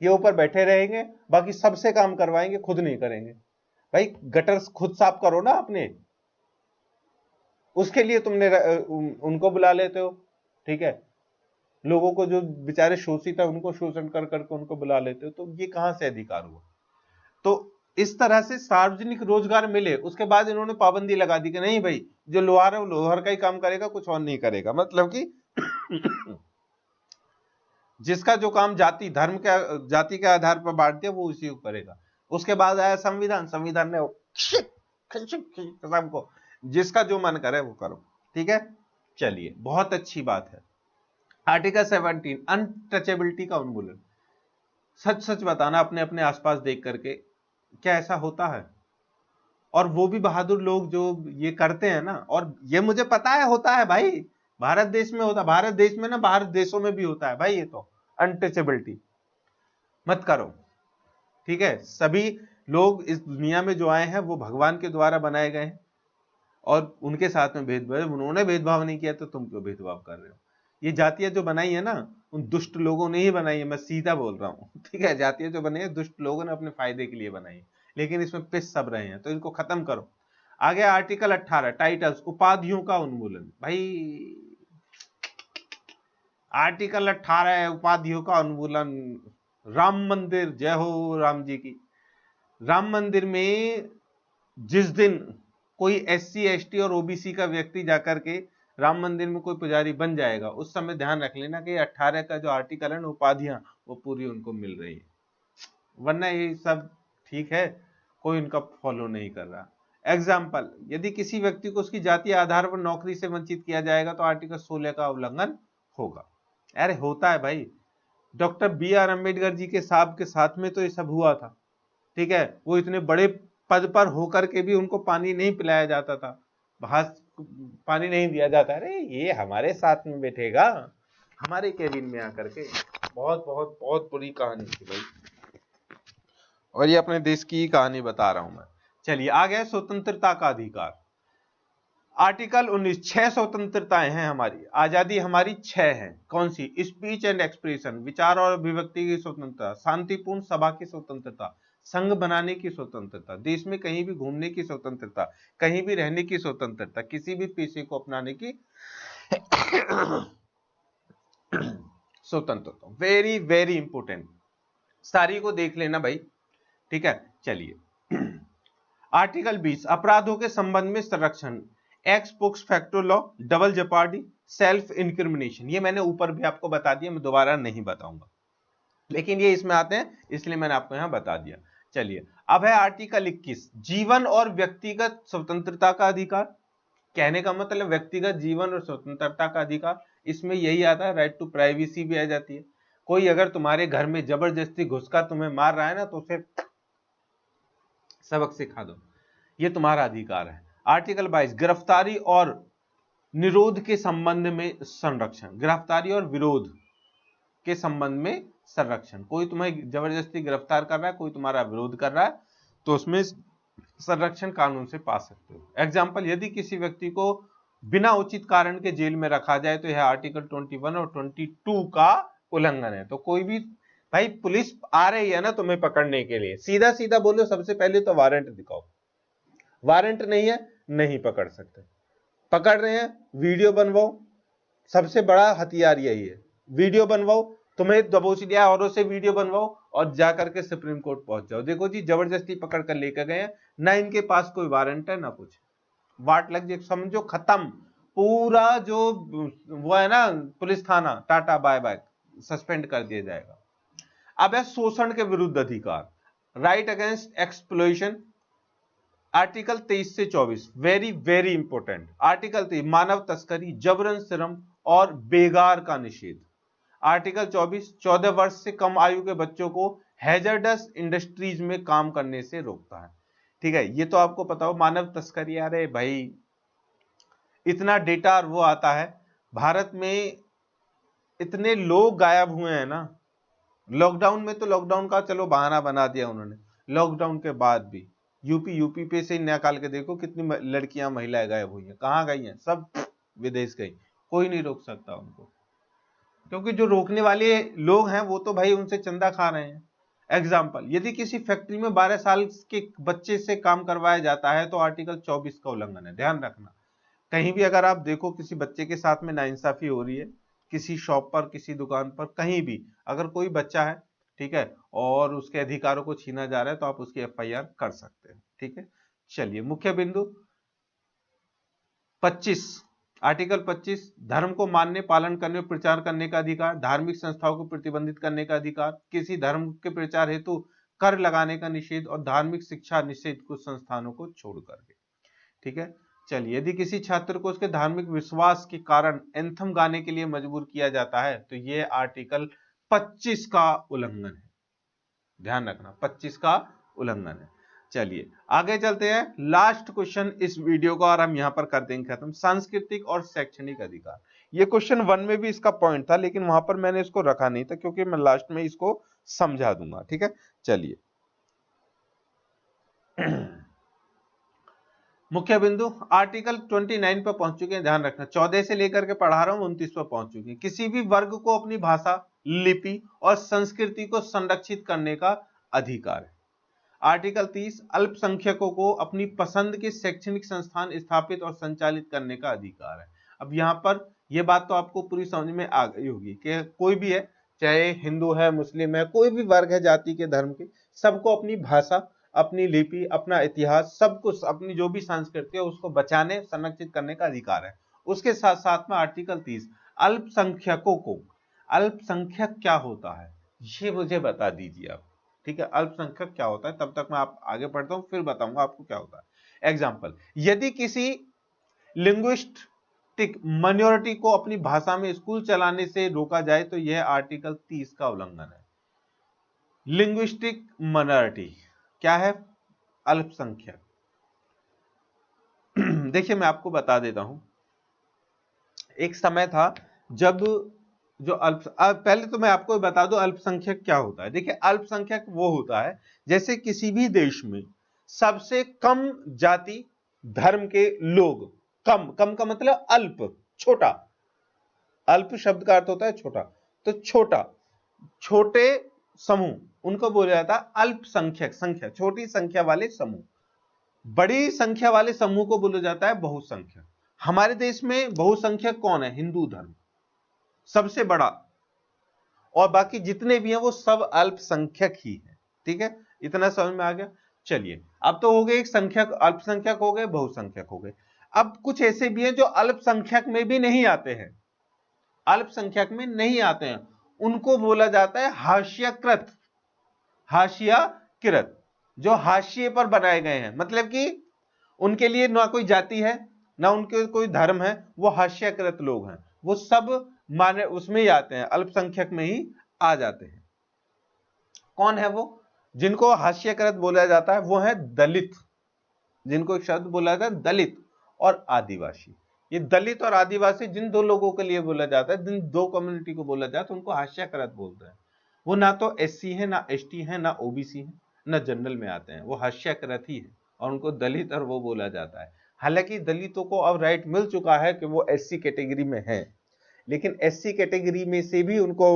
A: ये ऊपर बैठे रहेंगे, बाकी सबसे काम करवाएंगे, खुद नहीं करेंगे। भाई गटर खुद साफ करो ना अपने, उसके लिए तुमने उनको बुला लेते हो। ठीक है, लोगों को जो बेचारे शोषित है उनको शोषण कर करके उनको बुला लेते हो, तो ये कहां से अधिकार हुआ? तो इस तरह से सार्वजनिक रोजगार मिले, उसके बाद इन्होंने पाबंदी लगा दी कि नहीं भाई जो लोहार है वो लोहार का ही काम करेगा, कुछ और नहीं करेगा। मतलब कि जिसका जो काम जाति के आधार पर बांट दिया वो उसी को करेगा। उसके बाद आया संविधान, संविधान ने सबको जिसका जो मन करे वो करो। ठीक है, चलिए बहुत अच्छी बात है। आर्टिकल 17, अनटचेबिलिटी का उन्मूलन। सच सच बताना अपने अपने आसपास देख करके, क्या ऐसा होता है? और वो भी बहादुर लोग जो ये करते हैं ना, और ये मुझे पता है होता है भाई, भारत देश में होता, भारत देश में ना बाहर देशों में भी होता है भाई, ये तो अनटचेबिलिटी मत करो। ठीक है, सभी लोग इस दुनिया में जो आए हैं वो भगवान के द्वारा बनाए गए हैं, और उनके साथ में भेदभाव, उन्होंने भेदभाव नहीं किया तो तुम क्यों भेदभाव कर रहे हो? ये जातियां जो बनाई है ना उन दुष्ट लोगों ने ही बनाई है, मैं सीधा बोल रहा हूं। ठीक है, जातियां जो बनाई है दुष्ट लोगों ने अपने फायदे के लिए बनाई है, लेकिन इसमें पिस सब रहे हैं, तो इनको खत्म करो। आगे आर्टिकल 18, टाइटल्स, उपाधियों का उन्मूलन। भाई आर्टिकल 18 है, उपाधियों का उन्मूलन। राम मंदिर, जय हो राम जी की। राम मंदिर में जिस दिन कोई SC ST और OBC का व्यक्ति जाकर के राम मंदिर में कोई पुजारी बन जाएगा, उस समय ध्यान रख लेना कि 18 का जो आर्टिकल है ना, उपाधियां वो पूरी उनको मिल रही है, वरना ये सब ठीक है कोई इनका फॉलो नहीं कर रहा। एग्जाम्पल, यदि किसी व्यक्ति को उसकी जातीय आधार पर नौकरी से वंचित किया जाएगा तो आर्टिकल 16 का उल्लंघन होगा। अरे होता है भाई, डॉक्टर BR अम्बेडकर जी के साहब के साथ में तो ये सब हुआ था। ठीक है, वो इतने बड़े पद पर होकर के भी उनको पानी नहीं पिलाया जाता था, पानी नहीं दिया जाता। अरे ये हमारे साथ में बैठेगा, हमारे केबिन में आकर के। बहुत बहुत बहुत बुरी कहानी थी भाई, और ये अपने देश की कहानी बता रहा हूं मैं। चलिए आ गया स्वतंत्रता का अधिकार। आर्टिकल 19, 6 स्वतंत्रताएं हैं हमारी, आजादी हमारी 6 है। कौन सी? स्पीच एंड एक्सप्रेशन, विचार और अभिव्यक्ति की स्वतंत्रता, शांतिपूर्ण सभा की स्वतंत्रता, संघ बनाने की स्वतंत्रता, देश में कहीं भी घूमने की स्वतंत्रता, कहीं भी रहने की स्वतंत्रता, किसी भी पेशे को अपनाने की स्वतंत्रता। वेरी वेरी इंपोर्टेंट, सारी को देख लेना भाई। ठीक है, चलिए आर्टिकल 20, अपराधों के संबंध में संरक्षण, एक्स पोक्स facto law, double jeopardy, self incrimination. ये मैंने ऊपर भी आपको बता दिया, मैं दोबारा नहीं बताऊंगा, लेकिन ये इसमें आते हैं इसलिए मैंने आपको यहां बता दिया। चलिए अब है आर्टिकल 21, जीवन और व्यक्तिगत स्वतंत्रता का अधिकार। कहने का मतलब व्यक्तिगत जीवन और स्वतंत्रता का अधिकार, इसमें यही आता है, राइट टू प्राइवेसी भी आ जाती है। कोई अगर तुम्हारे घर में जबरदस्ती घुसकर तुम्हें मार रहा है ना, तो उसे सबक सिखा दो, ये तुम्हारा अधिकार है। आर्टिकल 22, गिरफ्तारी और निरोध के संबंध में संरक्षण, गिरफ्तारी और विरोध के संबंध में संरक्षण। कोई तुम्हें जबरदस्ती गिरफ्तार कर रहा है, कोई तुम्हारा विरोध कर रहा है, तो उसमें संरक्षण कानून से पा सकते हो। एग्जाम्पल, यदि किसी व्यक्ति को बिना उचित कारण के जेल में रखा जाए तो यह आर्टिकल 21 और 22 का उल्लंघन है। तो कोई भी भाई, पुलिस आ रही है ना तुम्हें पकड़ने के लिए, सीधा सीधा बोलो, सबसे पहले तो वारंट दिखाओ। वारंट नहीं है, नहीं पकड़ सकते। पकड़ रहे हैं, वीडियो बनवाओ, सबसे बड़ा हथियार यही है। वीडियो बनवाओ, तुम्हें दबोच लिया औरों से वीडियो बनवाओ और जाकर के सुप्रीम कोर्ट पहुंच जाओ। देखो जी, जबरदस्ती पकड़ कर लेकर गए हैं, ना इनके पास कोई वारंट है ना कुछ, वाट लग जाए समझो खत्म पूरा जो वो है ना पुलिस थाना, टाटा बाय बाय, सस्पेंड कर दिया जाएगा। अब है शोषण के विरुद्ध अधिकार, राइट अगेंस्ट एक्सप्लॉइटेशन, आर्टिकल 23 से 24, वेरी वेरी इंपॉर्टेंट। आर्टिकल 23 मानव तस्करी, जबरन श्रम और बेगार का निषेध। आर्टिकल 24 14 वर्ष से कम आयु के बच्चों को हैजर्डस इंडस्ट्रीज में काम करने से रोकता है। ठीक है, ये तो आपको पता हो। मानव तस्करी, अरे भाई इतना डेटा वो आता है, भारत में इतने लोग गायब हुए हैं ना। लॉकडाउन में तो लॉकडाउन का चलो बहाना बना दिया उन्होंने, लॉकडाउन के बाद भी यूपी पे से निकाल के देखो कितनी लड़कियां महिलाएं गायब हुई हैं, कहां गई हैं, सब विदेश गई। कोई नहीं रोक सकता उनको, क्योंकि जो रोकने वाले लोग हैं वो तो भाई उनसे चंदा खा रहे हैं। एग्जाम्पल, यदि किसी फैक्ट्री में 12 साल के बच्चे से काम करवाया जाता है तो आर्टिकल 24 का उल्लंघन है, ध्यान रखना। कहीं भी अगर आप देखो किसी बच्चे के साथ में नाइंसाफी हो रही है, किसी शॉप पर, किसी दुकान पर, कहीं भी अगर कोई बच्चा है, ठीक है, और उसके अधिकारों को छीना जा रहा है तो आप उसकी एफआईआर कर सकते हैं। ठीक है, चलिए मुख्य बिंदु 25, आर्टिकल 25 धर्म को मानने, पालन करने और प्रचार करने का अधिकार, धार्मिक संस्थाओं को प्रतिबंधित करने का अधिकार, किसी धर्म के प्रचार हेतु कर लगाने का निषेध और धार्मिक शिक्षा निषेध कुछ संस्थानों को छोड़ करके। ठीक है, चलिए यदि किसी छात्र को उसके धार्मिक विश्वास के कारण एंथम गाने के लिए मजबूर किया जाता है तो यह आर्टिकल 25 का उल्लंघन है, ध्यान रखना 25 का उल्लंघन है। चलिए आगे चलते हैं, लास्ट क्वेश्चन इस वीडियो का और हम यहां पर कर देंगे खत्म। सांस्कृतिक और शैक्षणिक अधिकार, ये क्वेश्चन 1 में भी इसका पॉइंट था लेकिन वहां पर मैंने इसको रखा नहीं था क्योंकि मैं लास्ट में इसको समझा दूंगा। ठीक है, चलिए मुख्य बिंदु आर्टिकल 29 पर पहुंच चुके हैं, ध्यान रखना। 14 से लेकर के पढ़ा रहा हूं, 29 पर पहुंच चुके हैं। किसी भी वर्ग को अपनी भाषा, लिपि और संस्कृति को संरक्षित करने का अधिकार है। आर्टिकल 30 अल्पसंख्यकों को अपनी पसंद के शैक्षणिक संस्थान स्थापित और संचालित करने का अधिकार है। अब यहां पर यह बात तो आपको पूरी समझ में आ गई होगी कि कोई भी है, चाहे हिंदू है, मुस्लिम है, कोई भी वर्ग है जाति के, धर्म के, सबको अपनी भाषा, अपनी लिपि, अपना इतिहास, सब कुछ अपनी जो भी संस्कृति है उसको बचाने, संरक्षित करने का अधिकार है। उसके साथ साथ में आर्टिकल 30 अल्पसंख्यकों को, अल्पसंख्यक क्या होता है ये मुझे बता दीजिए आप। ठीक है, अल्पसंख्यक क्या होता है, तब तक मैं आप आगे पढ़ता हूं फिर बताऊंगा आपको क्या होता है। एग्जाम्पल, यदि किसी लिंग्विस्टिक माइनॉरिटी को अपनी भाषा में स्कूल चलाने से रोका जाए तो यह आर्टिकल 30 का उल्लंघन है। लिंग्विस्टिक माइनॉरिटी क्या है, अल्पसंख्यक। देखिए मैं आपको बता देता हूं, एक समय था जब जो पहले तो मैं आपको बता दूं अल्पसंख्यक क्या होता है। देखिए अल्पसंख्यक वो होता है जैसे किसी भी देश में सबसे कम जाति धर्म के लोग, कम कम का मतलब अल्प, छोटा, अल्प शब्द का अर्थ होता है छोटा, तो छोटा, छोटे समूह उनको बोला जाता है अल्पसंख्यक। संख्या, छोटी संख्या वाले समूह। बड़ी संख्या वाले समूह को बोला जाता है बहुसंख्यक। हमारे देश में बहुसंख्यक कौन है, हिंदू धर्म सबसे बड़ा, और बाकी जितने भी हैं वो सब अल्पसंख्यक ही हैं। ठीक है, इतना समझ में आ गया। चलिए अब तो हो गए एक संख्यक, अल्पसंख्यक हो गए, बहुसंख्यक हो गए। अब कुछ ऐसे भी हैं जो अल्पसंख्यक में भी नहीं आते हैं, अल्पसंख्यक में नहीं आते हैं, उनको बोला जाता है हाशियाकृत। हाशियाकृत जो हाशिए पर बनाए गए हैं, मतलब कि उनके लिए ना कोई जाति है ना उनके कोई धर्म है, वो हाशियाकृत लोग हैं, वो सब माने उसमें ही आते हैं, अल्पसंख्यक में ही आ जाते हैं। कौन है वो जिनको हाशियाकृत बोला जाता है, वो है दलित, जिनको एक शब्द बोला जाता है दलित और आदिवासी। ये दलित और आदिवासी जिन दो लोगों के लिए बोला जाता है, जिन दो कम्युनिटी को बोला जाता है उनको हाशियाकृत बोलते हैं। वो ना तो एससी है, ना एसटी है, ना ओबीसी है, ना जनरल में आते हैं, वो हाशियाकृत ही है और उनको दलित और वो बोला जाता है। हालांकि दलितों को अब राइट मिल चुका है कि वो एससी कैटेगरी में है, लेकिन एससी कैटेगरी में से भी उनको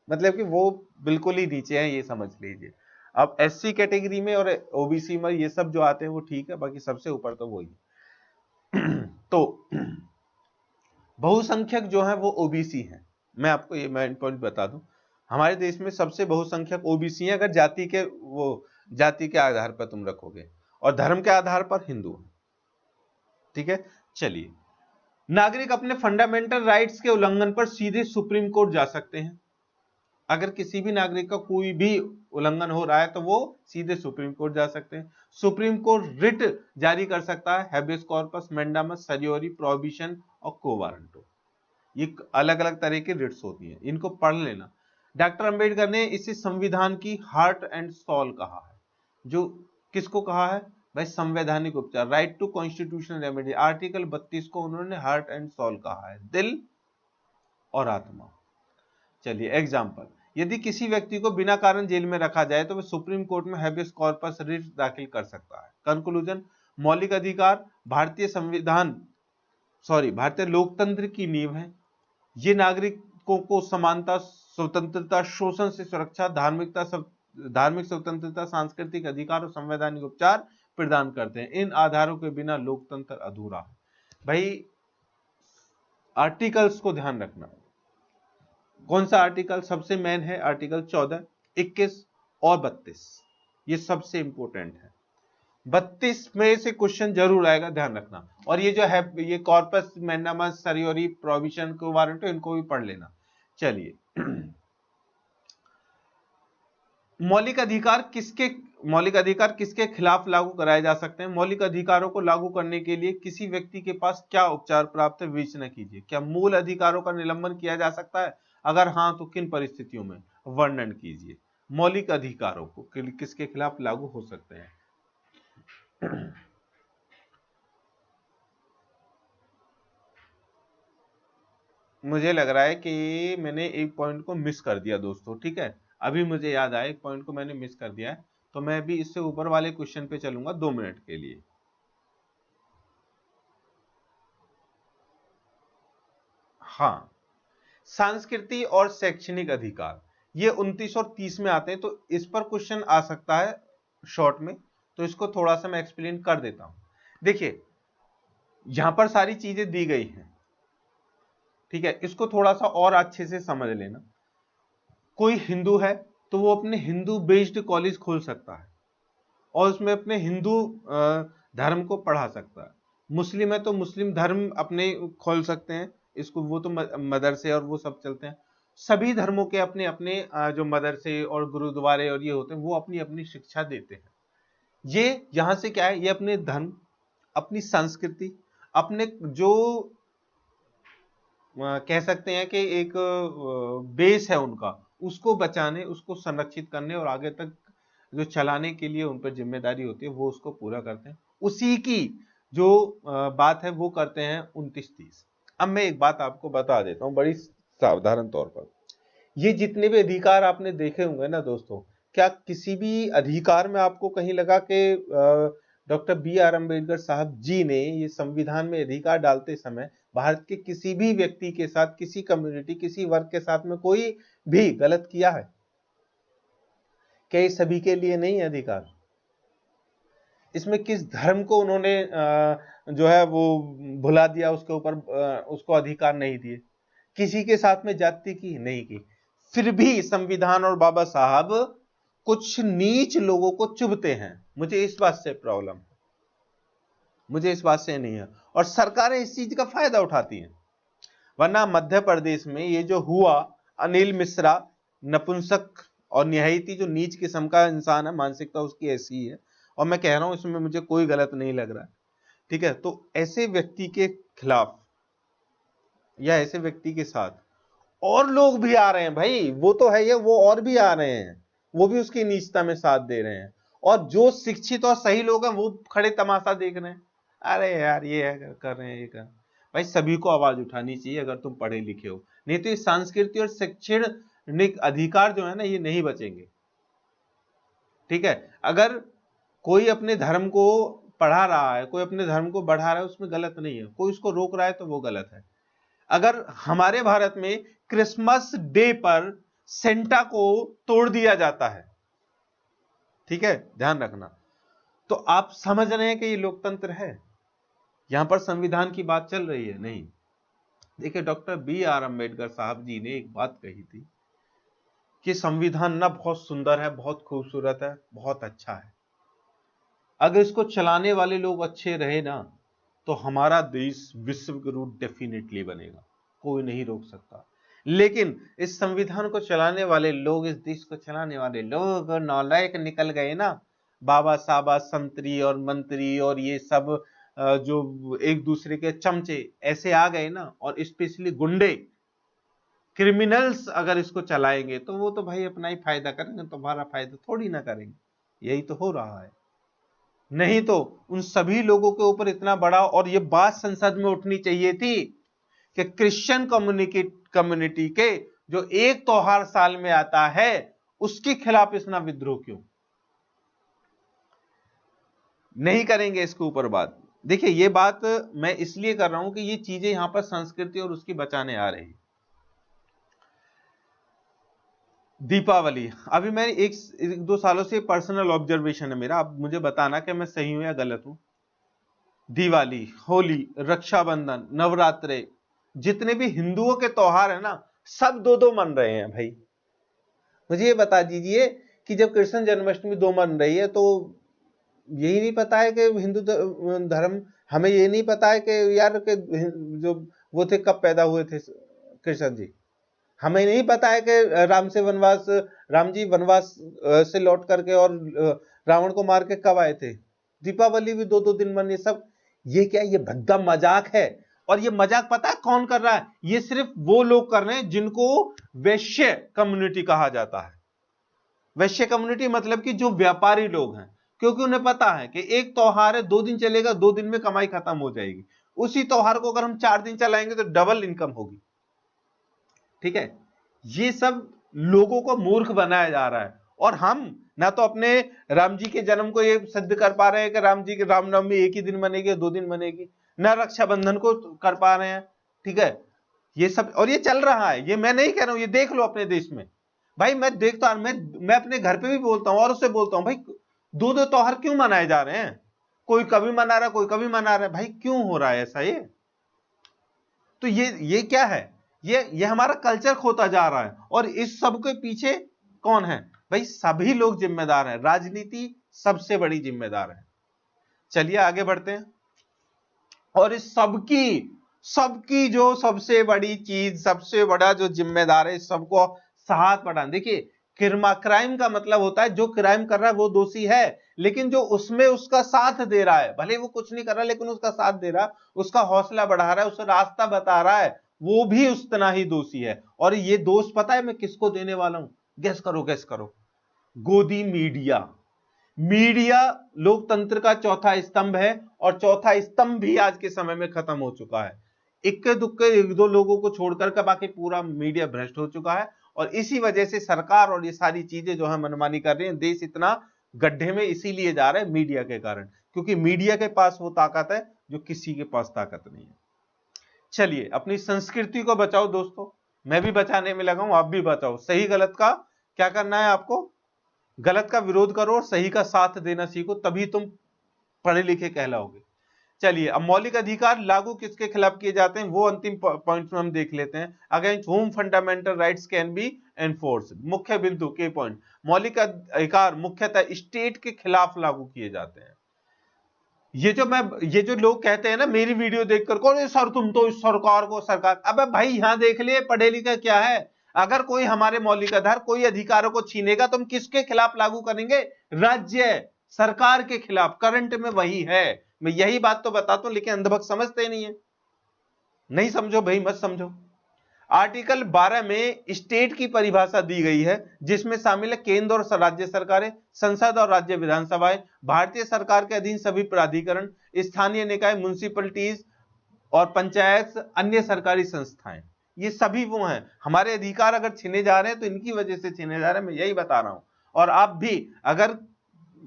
A: मतलब कि वो बिल्कुल ही नीचे हैं, ये समझ लीजिए। अब एससी कैटेगरी में और ओबीसी में ये सब जो आते हैं वो ठीक है, बाकी सबसे ऊपर तो वही। तो बहुसंख्यक जो है वो ओबीसी हैं। मैं आपको ये मेन पॉइंट बता दूं, हमारे देश में सबसे बहुसंख्यक ओबीसी हैं अगर जाति के आधार पर तुम रखोगे, और धर्म के आधार पर हिंदू है। ठीक है, चलिए, नागरिक अपने फंडामेंटल राइट्स के उल्लंघन पर सीधे सुप्रीम कोर्ट जा सकते हैं। अगर किसी भी नागरिक का कोई भी उल्लंघन हो रहा है तो वो सीधे सुप्रीम कोर्ट जा सकते हैं। सुप्रीम कोर्ट रिट जारी कर सकता है, हैबेस कॉर्पस, मैंडामस, सर्योरी, प्रोहिबिशन और को वारंटो। ये अलग अलग तरह की रिट्स होती हैं, इनको पढ़ लेना। डॉक्टर अंबेडकर ने इसे संविधान की हार्ट एंड सोल कहा है। जो किसको कहा है भाई? संवैधानिक उपचार, right to constitutional remedy. Article 32 को उन्होंने हार्ट एंड सोल कहा है, दिल और आत्मा। चलिए एग्जाम्पल, यदि किसी व्यक्ति को बिना कारण जेल में रखा जाए तो वह सुप्रीम कोर्ट में हैबेस कॉर्पस रिट दाखिल कर सकता है। कंक्लूजन, मौलिक अधिकार भारतीय लोकतंत्र की नींव है। ये नागरिकों को समानता, स्वतंत्रता, शोषण से सुरक्षा, धार्मिक स्वतंत्रता, सांस्कृतिक अधिकार और संवैधानिक उपचार प्रदान करते हैं। इन आधारों के बिना लोकतंत्र अधूरा है। भाई आर्टिकल्स को ध्यान रखना। कौन सा आर्टिकल सबसे मेन है? आर्टिकल 14, 21 और 32, ये सबसे इंपॉर्टेंट है। 32 में से क्वेश्चन जरूर आएगा, ध्यान रखना। और ये जो है, ये corpus mandamus, certiorari, prohibition, quo warranto, इनको भी पढ़ लेना। चलिए, मौलिक अधिकार किसके खिलाफ लागू कराए जा सकते हैं? मौलिक अधिकारों को लागू करने के लिए किसी व्यक्ति के पास क्या उपचार प्राप्त है, विवेचना कीजिए। क्या मूल अधिकारों का निलंबन किया जा सकता है? अगर हाँ तो किन परिस्थितियों में, वर्णन कीजिए। मौलिक अधिकारों को किसके खिलाफ लागू हो सकते हैं? मुझे लग रहा है कि मैंने एक पॉइंट को मिस कर दिया दोस्तों। ठीक है, अभी मुझे याद आया, एक पॉइंट को मैंने मिस कर दिया है, तो मैं भी इससे ऊपर वाले क्वेश्चन पे चलूंगा 2 मिनट के लिए। हाँ, सांस्कृतिक और शैक्षणिक अधिकार, ये 29 और 30 में आते हैं, तो इस पर क्वेश्चन आ सकता है शॉर्ट में, तो इसको थोड़ा सा मैं एक्सप्लेन कर देता हूं। देखिए, यहां पर सारी चीजें दी गई हैं, ठीक है, इसको थोड़ा सा और अच्छे से समझ लेना। कोई हिंदू है तो वो अपने हिंदू बेस्ड कॉलेज खोल सकता है और उसमें अपने हिंदू धर्म को पढ़ा सकता है। मुस्लिम है तो मुस्लिम धर्म अपने खोल सकते हैं, इसको वो तो मदरसे और वो सब चलते हैं। सभी धर्मों के अपने अपने जो मदरसे और गुरुद्वारे और ये होते हैं, वो अपनी अपनी शिक्षा देते हैं। ये यहां से क्या है, ये अपने धर्म, अपनी संस्कृति, अपने जो कह सकते हैं कि एक बेस है उनका, उसको बचाने, उसको संरक्षित करने और आगे तक जो चलाने के लिए उन पर जिम्मेदारी होती है, वो उसको पूरा करते हैं। उसी की जो बात है वो करते हैं 29-30। अब मैं एक बात आपको बता देता हूं बड़ी साधारण तौर पर। ये जितने भी अधिकार आपने देखे होंगे ना दोस्तों, क्या किसी भी अधिकार में आपको कहीं लगा कि डॉक्टर B.R. अम्बेडकर साहब जी ने ये संविधान में अधिकार डालते समय भारत के किसी भी व्यक्ति के साथ, किसी कम्युनिटी, किसी वर्ग के साथ में कोई भी गलत किया है? क्या ये सभी के लिए नहीं है अधिकार? इसमें किस धर्म को उन्होंने जो है वो भुला दिया, उसके ऊपर उसको अधिकार नहीं दिए? किसी के साथ में जाति की नहीं की। फिर भी संविधान और बाबा साहब कुछ नीच लोगों को चुभते हैं। मुझे इस बात से प्रॉब्लम है, मुझे इस बात से नहीं है, और सरकारें इस चीज का फायदा उठाती हैं। वरना मध्य प्रदेश में ये जो हुआ, अनिल मिश्रा नपुंसक और निहायती जो नीच किस्म का इंसान है, मानसिकता उसकी ऐसी है, और मैं कह रहा हूं इसमें मुझे कोई गलत नहीं लग रहा है। ठीक है, तो ऐसे व्यक्ति के खिलाफ या ऐसे व्यक्ति के साथ और लोग भी आ रहे हैं भाई, वो तो है ये, वो और भी आ रहे हैं, वो भी उसकी नीचता में साथ दे रहे हैं, और जो शिक्षित और सही लोग हैं वो खड़े तमाशा देख रहे हैं। अरे यार ये है, कर रहे हैं, ये कर। भाई सभी को आवाज उठानी चाहिए अगर तुम पढ़े लिखे हो, नहीं तो ये सांस्कृतिक और शैक्षणिक अधिकार जो है ना, ये नहीं बचेंगे। ठीक है, अगर कोई अपने धर्म को पढ़ा रहा है, कोई अपने धर्म को बढ़ा रहा है, उसमें गलत नहीं है, कोई उसको रोक रहा है तो वो गलत है। अगर हमारे भारत में क्रिसमस डे पर सेंटा को तोड़ दिया जाता है, ठीक है, ध्यान रखना, तो आप समझ रहे हैं कि ये लोकतंत्र है? यहां पर संविधान की बात चल रही है? नहीं। देखिए डॉक्टर बी आर अम्बेडकर साहब जी ने एक बात कही थी कि संविधान ना बहुत सुंदर है, बहुत खूबसूरत है, बहुत अच्छा है, अगर इसको चलाने वाले लोग अच्छे रहे ना तो हमारा देश विश्व गुरु डेफिनेटली बनेगा, कोई नहीं रोक सकता। लेकिन इस संविधान को चलाने वाले लोग, इस देश को चलाने वाले लोग नालायक निकल गए ना, बाबा साबा संतरी और मंत्री और ये सब जो एक दूसरे के चमचे ऐसे आ गए ना, और स्पेशली गुंडे क्रिमिनल्स अगर इसको चलाएंगे तो वो तो भाई अपना ही फायदा करेंगे, तुम्हारा फायदा थोड़ी ना करेंगे। यही तो हो रहा है। नहीं तो उन सभी लोगों के ऊपर इतना बड़ा, और ये बात संसद में उठनी चाहिए थी कि क्रिश्चियन कम्युनिटी के जो एक त्योहार साल में आता है उसके खिलाफ इतना विद्रोह क्यों नहीं करेंगे इसके ऊपर बात। देखिए ये बात मैं इसलिए कर रहा हूं कि ये चीजें यहां पर संस्कृति और उसकी बचाने आ रही। दीपावली, अभी मैं एक दो सालों से पर्सनल ऑब्जर्वेशन है मेरा, आप मुझे बताना कि मैं सही हूं या गलत हूं। दिवाली, होली, रक्षाबंधन, नवरात्रे, जितने भी हिंदुओं के त्योहार है ना, सब दो दो मन रहे हैं भाई। मुझे ये बता दीजिए कि जब कृष्ण जन्माष्टमी दो मन रही है तो यही नहीं पता है कि हिंदू धर्म, हमें ये नहीं पता है कि यार के जो वो थे कब पैदा हुए थे कृष्ण जी, हमें नहीं पता है कि राम जी वनवास से लौट करके और रावण को मार के कब आए थे। दीपावली भी दो दो दिन मन, सब ये क्या, ये भद्दा मजाक है। और ये मजाक पता है कौन कर रहा है? ये सिर्फ वो लोग कर रहे हैं जिनको वैश्य कम्युनिटी कहा जाता है। वैश्य कम्युनिटी मतलब कि जो व्यापारी लोग हैं, क्योंकि उन्हें पता है कि एक त्योहार है, 2 दिन चलेगा, 2 दिन में कमाई खत्म हो जाएगी। उसी त्योहार को अगर हम 4 दिन चलाएंगे तो डबल इनकम होगी। ठीक है, ये सब लोगों को मूर्ख बनाया जा रहा है। और हम ना तो अपने राम जी के जन्म को ये सिद्ध कर पा रहे हैं कि राम जी की रामनवमी एक ही दिन बनेगी, 2 दिन बनेगी, ना रक्षाबंधन को कर पा रहे हैं। ठीक है, ये सब, और ये चल रहा है, ये मैं नहीं कह रहा हूं, ये देख लो अपने देश में। भाई मैं देखता हूं, मैं अपने घर पे भी बोलता हूं और उससे बोलता हूं, भाई दो दो त्योहार क्यों मनाए जा रहे हैं? कोई कभी मना रहा है, कोई कभी मना रहा है, भाई क्यों हो रहा है ऐसा? ये तो ये क्या है? ये हमारा कल्चर खोता जा रहा है। और इस सब के पीछे कौन है? भाई सभी लोग जिम्मेदार हैं, राजनीति सबसे बड़ी जिम्मेदार है। चलिए आगे बढ़ते हैं। और इस सबकी सबकी जो सबसे बड़ी चीज, सबसे बड़ा जो जिम्मेदार है, सबको साथ बढ़ाना। देखिए क्राइम का मतलब होता है जो क्राइम कर रहा है वो दोषी है, लेकिन जो उसमें उसका साथ दे रहा है, भले वो कुछ नहीं कर रहा लेकिन उसका साथ दे रहा है, उसका हौसला बढ़ा रहा है, उसे रास्ता बता रहा है, वो भी उतना ही दोषी है। और ये दोष पता है मैं किसको देने वाला हूं? गैस करो, गैस करो। गोदी मीडिया। मीडिया लोकतंत्र का चौथा स्तंभ है, और चौथा स्तंभ भी आज के समय में खत्म हो चुका है। इक्के दुक्के एक दो लोगों को छोड़कर का बाकी पूरा मीडिया भ्रष्ट हो चुका है। और इसी वजह से सरकार और ये सारी चीजें जो है मनमानी कर रही है, देश इतना गड्ढे में इसीलिए जा रहा है मीडिया के कारण, क्योंकि मीडिया के पास वो ताकत है जो किसी के पास ताकत नहीं है। चलिए अपनी संस्कृति को बचाओ दोस्तों, मैं भी बचाने में लगा हूं, आप भी बचाओ। सही गलत का क्या करना है आपको? गलत का विरोध करो और सही का साथ देना सीखो, तभी तुम पढ़े लिखे कहलाओगे। चलिए अब मौलिक अधिकार लागू किसके खिलाफ किए जाते हैं वो अंतिम पॉइंट में हम देख लेते हैं। Against whom fundamental rights can be enforce. मुख्य बिंदु के पॉइंट, मौलिक अधिकार मुख्यतः स्टेट के खिलाफ लागू किए जाते हैं। ये जो लोग कहते हैं ना मेरी वीडियो देखकर, कौन सर तुम तो इस सरकार को सरकार, अबे भाई यहां देख लिए पढ़े लिखे क्या है? अगर कोई हमारे मौलिक अधिकार, कोई अधिकारों को छीनेगा तो हम किसके खिलाफ लागू करेंगे? राज्य सरकार के खिलाफ। करंट में वही है, मैं यही बात तो बताता हूं, लेकिन अंधभक्त समझते नहीं है। नहीं समझो भाई, मत समझो। आर्टिकल 12 में स्टेट की परिभाषा दी गई है, जिसमें शामिल है केंद्र और राज्य सरकारें, संसद और राज्य विधानसभाएं, भारतीय सरकार के अधीन सभी प्राधिकरण, स्थानीय निकाय, म्युनिसिपैलिटीज और पंचायत, अन्य सरकारी संस्थाएं। ये सभी वो हैं। हमारे अधिकार अगर छीने जा रहे हैं तो इनकी वजह से छीने जा रहे हैं, मैं यही बता रहा हूं। और आप भी अगर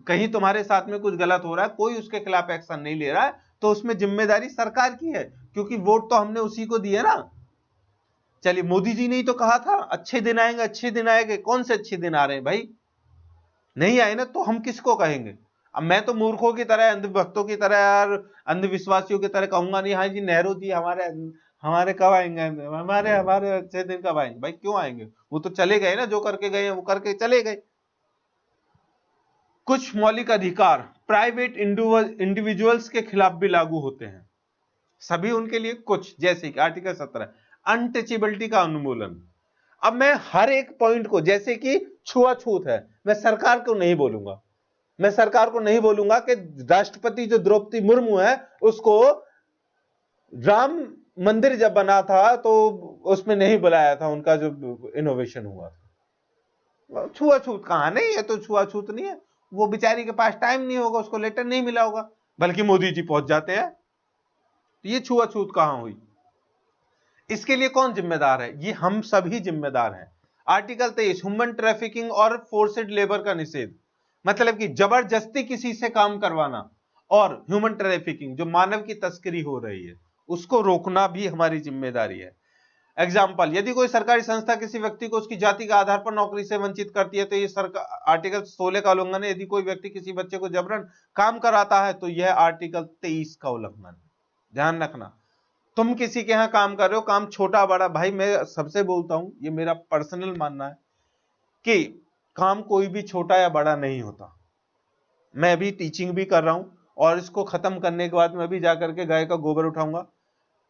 A: कहीं तुम्हारे साथ में कुछ गलत हो रहा है, कोई उसके खिलाफ एक्शन नहीं ले रहा है, तो उसमें जिम्मेदारी सरकार की है, क्योंकि वोट तो हमने उसी को दिए ना। चलिए मोदी जी ने ही तो कहा था अच्छे दिन आएंगे, अच्छे दिन आएंगे। कौन से अच्छे दिन आ रहे हैं भाई? नहीं आए ना, तो हम किसको कहेंगे? अब मैं तो मूर्खों की तरह, अंधभक्तों की तरह और अंधविश्वासियों की तरह कहूंगा नहीं हाँ जी नेहरू जी हमारे हमारे कब आएंगे, हमारे हमारे अच्छे दिन कब आएंगे? भाई क्यों आएंगे? वो तो चले गए ना, जो करके गए हैं वो करके चले गए। कुछ मौलिक अधिकार प्राइवेट इंडिविजुअल्स के खिलाफ भी लागू होते हैं, सभी उनके लिए कुछ, जैसे कि आर्टिकल 17 अनटचेबिलिटी का उन्मूलन। अब मैं हर एक पॉइंट को, जैसे कि छुआछूत है, मैं सरकार को नहीं बोलूंगा, मैं सरकार को नहीं बोलूंगा कि राष्ट्रपति जो द्रौपदी मुर्मू है उसको राम मंदिर जब बना था तो उसमें नहीं बुलाया था, उनका जो इनोवेशन हुआ था। छुआछूत कहां? नहीं है तो छुआछूत नहीं है, वो बेचारी के पास टाइम नहीं होगा, उसको लेटर नहीं मिला होगा, बल्कि मोदी जी पहुंच जाते हैं, तो ये छुआछूत कहां हुई? इसके लिए कौन जिम्मेदार है? ये हम सभी जिम्मेदार हैं। आर्टिकल 23 ह्यूमन ट्रैफिकिंग और फोर्सेड लेबर का निषेध, मतलब कि जबरदस्ती किसी से काम करवाना, और ह्यूमन ट्रैफिकिंग जो मानव की तस्करी हो रही है उसको रोकना भी हमारी जिम्मेदारी है। एग्जाम्पल, यदि कोई सरकारी संस्था किसी व्यक्ति को उसकी जाति के आधार पर नौकरी से वंचित करती है तो ये आर्टिकल 16 का उल्लंघन है। यदि कोई व्यक्ति किसी बच्चे को जबरन काम कराता है तो यह आर्टिकल 23 का उल्लंघन है। ध्यान रखना, तुम किसी के यहां काम कर रहे हो, काम छोटा बड़ा, भाई मैं सबसे बोलता हूं, ये मेरा पर्सनल मानना है कि काम कोई भी छोटा या बड़ा नहीं होता। मैं अभी टीचिंग भी कर रहा हूं और इसको खत्म करने के बाद मैं भी जाकर के गाय का गोबर उठाऊंगा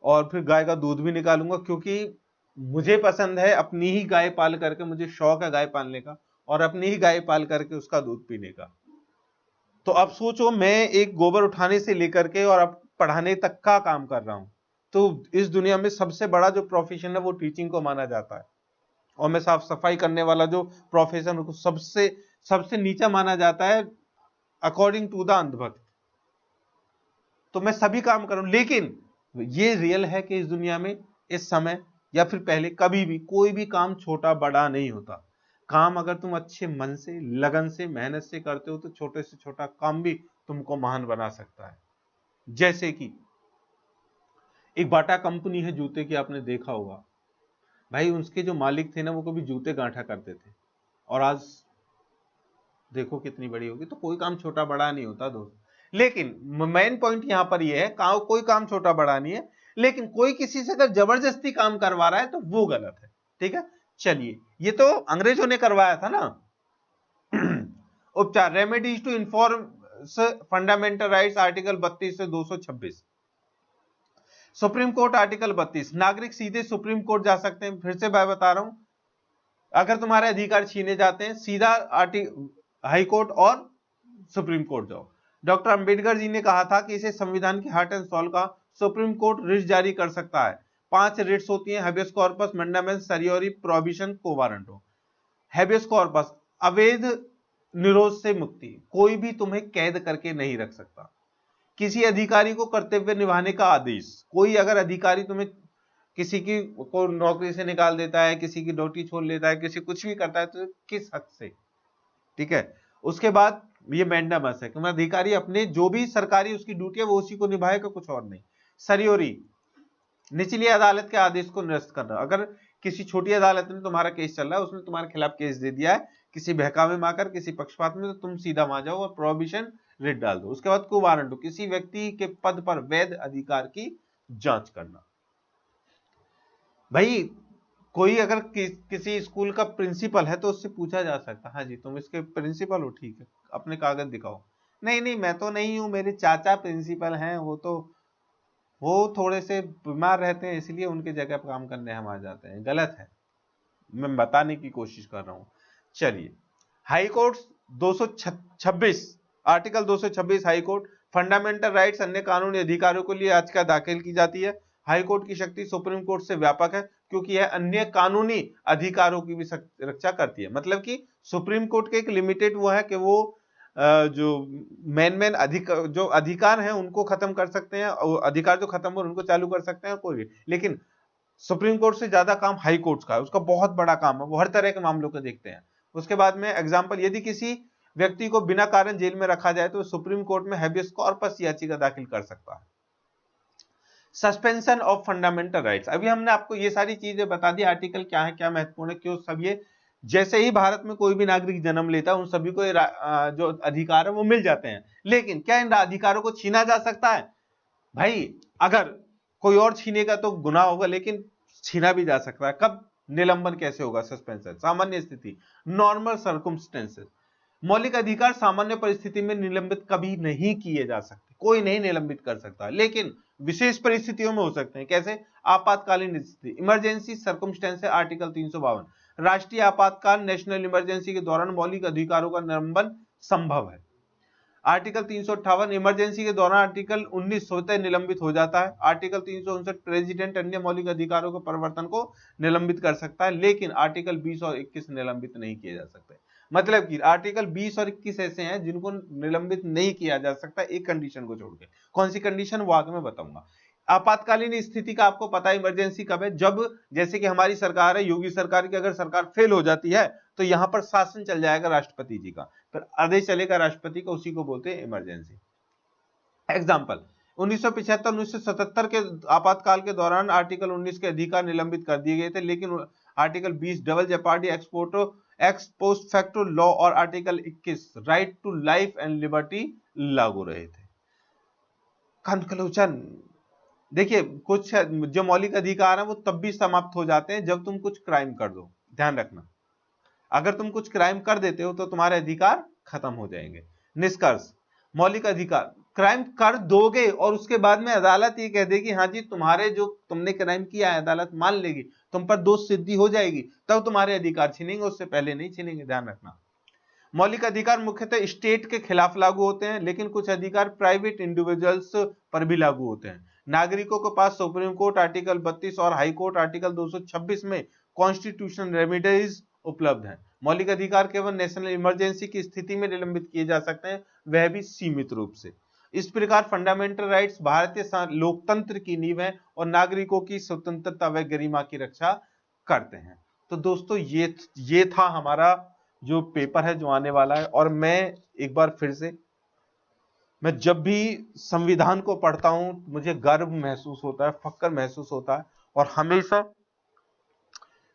A: और फिर गाय का दूध भी निकालूंगा, क्योंकि मुझे पसंद है अपनी ही गाय पाल करके, मुझे शौक है गाय पालने का और अपनी ही गाय पाल करके उसका दूध पीने का। तो अब सोचो, मैं एक गोबर उठाने से लेकर के और अब पढ़ाने तक का काम कर रहा हूं, तो इस दुनिया में सबसे बड़ा जो प्रोफेशन है वो टीचिंग को माना जाता है, और मैं साफ सफाई करने वाला जो प्रोफेशन उसको सबसे सबसे नीचा माना जाता है अकॉर्डिंग टू द अंधभक्त। तो मैं सभी काम करूं, लेकिन ये रियल है कि इस दुनिया में इस समय या फिर पहले कभी भी कोई भी काम छोटा बड़ा नहीं होता। काम अगर तुम अच्छे मन से, लगन से, मेहनत से करते हो तो छोटे से छोटा काम भी तुमको महान बना सकता है। जैसे कि एक बाटा कंपनी है जूते की, आपने देखा होगा भाई, उसके जो मालिक थे ना वो कभी जूते गांठा करते थे और आज देखो कितनी बड़ी होगी। तो कोई काम छोटा बड़ा नहीं होता दोस्त, लेकिन मेन पॉइंट यहां पर यह है, कोई काम छोटा बड़ा नहीं है, लेकिन कोई किसी से अगर जबरदस्ती काम करवा रहा है तो वो गलत है। ठीक है, चलिए, ये तो अंग्रेजों ने करवाया था ना। उपचार, remedies to inform fundamental rights article 32 से 226। सुप्रीम कोर्ट आर्टिकल 32, नागरिक सीधे सुप्रीम कोर्ट जा सकते हैं। फिर से मैं बता रहा हूं, अगर तुम्हारे अधिकार छीने जाते हैं सीधा हाई कोर्ट और सुप्रीम कोर्ट जाओ। डॉक्टर अंबेडकर जी ने कहा था कि इसे संविधान की हार्ट एंड सोल का सुप्रीम कोर्ट रिट जारी कर सकता है। 5 रिट्स होती हैं, habeas corpus, mandamus, certiorari, prohibition, quo warranto. Habeas corpus, अवैध निरोध से मुक्ति, कोई भी तुम्हें कैद करके नहीं रख सकता। किसी अधिकारी को कर्तव्य निभाने का आदेश, कोई अगर अधिकारी तुम्हें किसी की को नौकरी से निकाल देता है, किसी की ड्यूटी छोड़ लेता है, किसी कुछ भी करता है तो किस हक से? ठीक है, उसके बाद ये मैंडामस है कि अधिकारी अपने जो भी सरकारी उसकी ड्यूटी है वो उसी को निभाएगा, कुछ और नहीं। सरियोरी, निचली अदालत के आदेश को निरस्त करना। अगर किसी छोटी अदालत में तुम्हारा केस चल रहा है, उसने तुम्हारे खिलाफ केस दे दिया है किसी बहकावे में आकर, किसी पक्षपात में, तो तुम सीधा वहां जाओ और प्रोहिबिशन रिट डाल दो। उसके बाद को वारंट, किसी व्यक्ति के पद पर वैध अधिकार की जांच करना। भाई कोई अगर किसी स्कूल का प्रिंसिपल है तो उससे पूछा जा सकता है, हाँ जी तुम इसके प्रिंसिपल हो, ठीक है अपने कागज दिखाओ। नहीं नहीं मैं तो नहीं हूं, मेरे चाचा प्रिंसिपल हैं, वो थोड़े से बीमार रहते हैं इसलिए उनकी जगह पर काम करने हम आ जाते हैं। गलत है, मैं बताने की कोशिश कर रहा हूं। चलिए, high court 226, article 226 high court, fundamental rights अन्य कानूनी अधिकारों के लिए याचिका दाखिल की जाती है। हाई कोर्ट की शक्ति सुप्रीम कोर्ट से व्यापक है क्योंकि यह अन्य कानूनी अधिकारों की भी रक्षा करती है। मतलब कि सुप्रीम कोर्ट के एक लिमिटेड वो है कि वो जो मेन जो अधिकार हैं उनको खत्म कर सकते हैं, अधिकार जो खत्म हो उनको चालू कर सकते हैं कोई भी, लेकिन सुप्रीम कोर्ट से ज्यादा काम हाई कोर्ट का है, उसका बहुत बड़ा काम है, वो हर तरह के मामलों को देखते हैं। उसके बाद में एग्जांपल, यदि किसी व्यक्ति को बिना कारण जेल में रखा जाए तो सुप्रीम कोर्ट में हैबियस कॉर्पस याचिका दाखिल कर सकता है। सस्पेंशन ऑफ फंडामेंटल राइट्स, अभी हमने आपको ये सारी चीजें बता दी, आर्टिकल क्या है, क्या महत्वपूर्ण है, क्यों सब ये। जैसे ही भारत में कोई भी नागरिक जन्म लेता है उन सभी को जो अधिकार है वो मिल जाते हैं, लेकिन क्या इन अधिकारों को छीना जा सकता है? भाई अगर कोई और छीनेगा तो गुनाह होगा, लेकिन छीना भी जा सकता है। कब? निलंबन कैसे होगा? सस्पेंशन, सामान्य स्थिति, नॉर्मल सर्कमस्टेंसेस। मौलिक अधिकार सामान्य परिस्थिति में निलंबित कभी नहीं किए जा सकते, कोई नहीं निलंबित कर सकता, लेकिन विशेष परिस्थितियों में हो सकते हैं। कैसे? आपातकालीन स्थिति, इमरजेंसी सर्कमस्टेंस, आर्टिकल 352। राष्ट्रीय आपातकाल, नेशनल इमरजेंसी के दौरान मौलिक अधिकारों का निलंबन संभव है। आर्टिकल 358, इमरजेंसी के दौरान आर्टिकल 19 स्वतः निलंबित हो जाता है। आर्टिकल 359, प्रेसिडेंट अन्य मौलिक अधिकारों के परिवर्तन को निलंबित कर सकता है, लेकिन आर्टिकल 20 और 21 निलंबित नहीं किए जा सकते। मतलब कि आर्टिकल 20 और 21 ऐसे हैं जिनको निलंबित नहीं किया जा सकता, एक कंडीशन को छोड़ के। कौन सी कंडीशन, वो आगे मैं बताऊंगा। आपातकालीन स्थिति का आपको पता है इमरजेंसी कब है? जब जैसे कि हमारी सरकार है, योगी सरकार की अगर सरकार फेल हो जाती है तो यहां पर शासन चल जाएगा राष्ट्रपति जी का, फिर आदेश चलेगा राष्ट्रपति का, उसी को बोलते हैं इमरजेंसी। एग्जाम्पल, 1975-1977 के आपातकाल के दौरान आर्टिकल 19 के अधिकार निलंबित कर दिए गए थे, लेकिन article 20 double jeopardy ex post facto law और article 21 right to life and liberty लागू रहे थे। कंक्लूजन देखिए, कुछ जो मौलिक अधिकार है वो तब भी समाप्त हो जाते हैं जब तुम कुछ क्राइम कर दो। ध्यान रखना, अगर तुम कुछ क्राइम कर देते हो तो तुम्हारे अधिकार खत्म हो जाएंगे। निष्कर्ष, मौलिक अधिकार, क्राइम कर दोगे और उसके बाद में अदालत ये कह देगी हाँ जी तुम्हारे जो तुमने क्राइम किया है, अदालत मान लेगी, तुम पर दोष सिद्धि हो जाएगी, तब तुम्हारे अधिकार छीनेंगे, उससे पहले नहीं छीनेंगे। ध्यान रखना, मौलिक अधिकार मुख्यतः स्टेट के खिलाफ लागू होते हैं, लेकिन कुछ अधिकार प्राइवेट इंडिविजुअल्स पर भी लागू होते हैं। नागरिकों के पास सुप्रीम कोर्ट आर्टिकल 32 और हाई कोर्ट आर्टिकल 226 में कॉन्स्टिट्यूशनल रेमेडीज उपलब्ध हैं। मौलिक अधिकार केवल नेशनल इमरजेंसी की स्थिति में निलंबित किए जा सकते हैं, वह भी सीमित रूप से। इस प्रकार फंडामेंटल राइट्स भारतीय लोकतंत्र की नींव है और नागरिकों की स्वतंत्रता व गरिमा की रक्षा करते हैं। तो दोस्तों ये था हमारा जो पेपर है जो आने वाला है। और मैं एक बार फिर से, मैं जब भी संविधान को पढ़ता हूं मुझे गर्व महसूस होता है, फक्र महसूस होता है, और हमेशा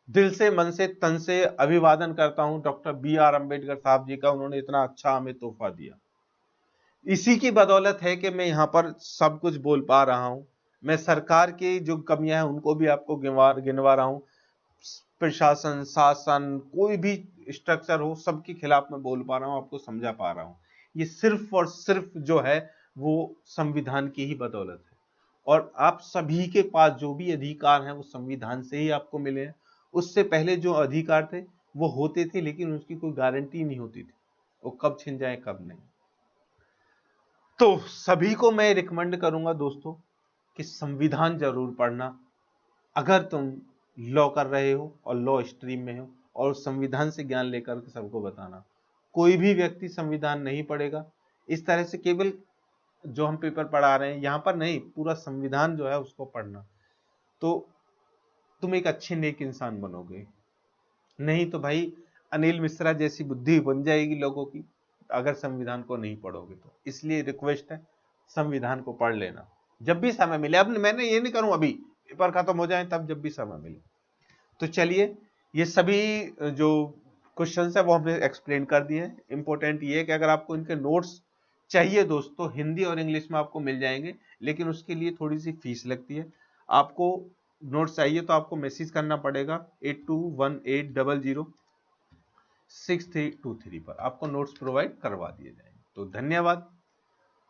A: दिल से, मन से, तन से अभिवादन करता हूं डॉक्टर BR अम्बेडकर साहब जी का। उन्होंने इतना अच्छा हमें तोहफा दिया, इसी की बदौलत है कि मैं यहाँ पर सब कुछ बोल पा रहा हूं। मैं सरकार की जो कमियां हैं उनको भी आपको गिनवा रहा हूं। प्रशासन, शासन, कोई भी स्ट्रक्चर हो, सबके खिलाफ मैं बोल पा रहा हूं, आपको समझा पा रहा हूं। ये सिर्फ और सिर्फ जो है वो संविधान की ही बदौलत है। और आप सभी के पास जो भी अधिकार हैं वो संविधान से ही आपको मिले हैं। उससे पहले जो अधिकार थे वो होते थे, लेकिन उसकी कोई गारंटी नहीं होती थी वो कब छिन जाए कब नहीं। तो सभी को मैं रिकमेंड करूंगा दोस्तों कि संविधान जरूर पढ़ना। अगर तुम लॉ कर रहे हो और लॉ स्ट्रीम में हो, और संविधान से ज्ञान लेकर के सबको बताना। कोई भी व्यक्ति संविधान नहीं पढ़ेगा इस तरह से, केवल जो हम पेपर पढ़ा रहे हैं यहाँ पर नहीं, पूरा संविधान जो है उसको पढ़ना, तो तुम एक अच्छे नेक इंसान बनोगे। नहीं तो भाई अनिल मिश्रा जैसी बुद्धि बन जाएगी लोगों की अगर संविधान को नहीं पढ़ोगे तो। इसलिए रिक्वेस्ट है, संविधान को पढ़ लेना जब भी समय मिले। अब मैंने ये नहीं करूं अभी पेपर खत्म हो जाए तब, जब भी समय मिले। तो चलिए, ये सभी जो क्वेश्चंस है वो हमने एक्सप्लेन कर दिए हैं। इंपॉर्टेंट ये है कि अगर आपको इनके नोट्स चाहिए दोस्तों, हिंदी और इंग्लिश में आपको मिल जाएंगे, लेकिन उसके लिए थोड़ी सी फीस लगती है। आपको नोट्स चाहिए तो आपको मैसेज करना पड़ेगा 8218006323 पर, आपको नोट्स प्रोवाइड करवा दिए जाएंगे। तो धन्यवाद,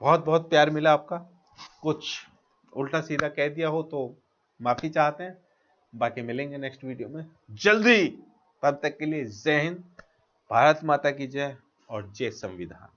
A: बहुत बहुत प्यार मिला आपका। कुछ उल्टा सीधा कह दिया हो तो माफी चाहते हैं। बाकी मिलेंगे नेक्स्ट वीडियो में जल्दी, तब तक के लिए जय हिंद, भारत माता की जय और जय संविधान।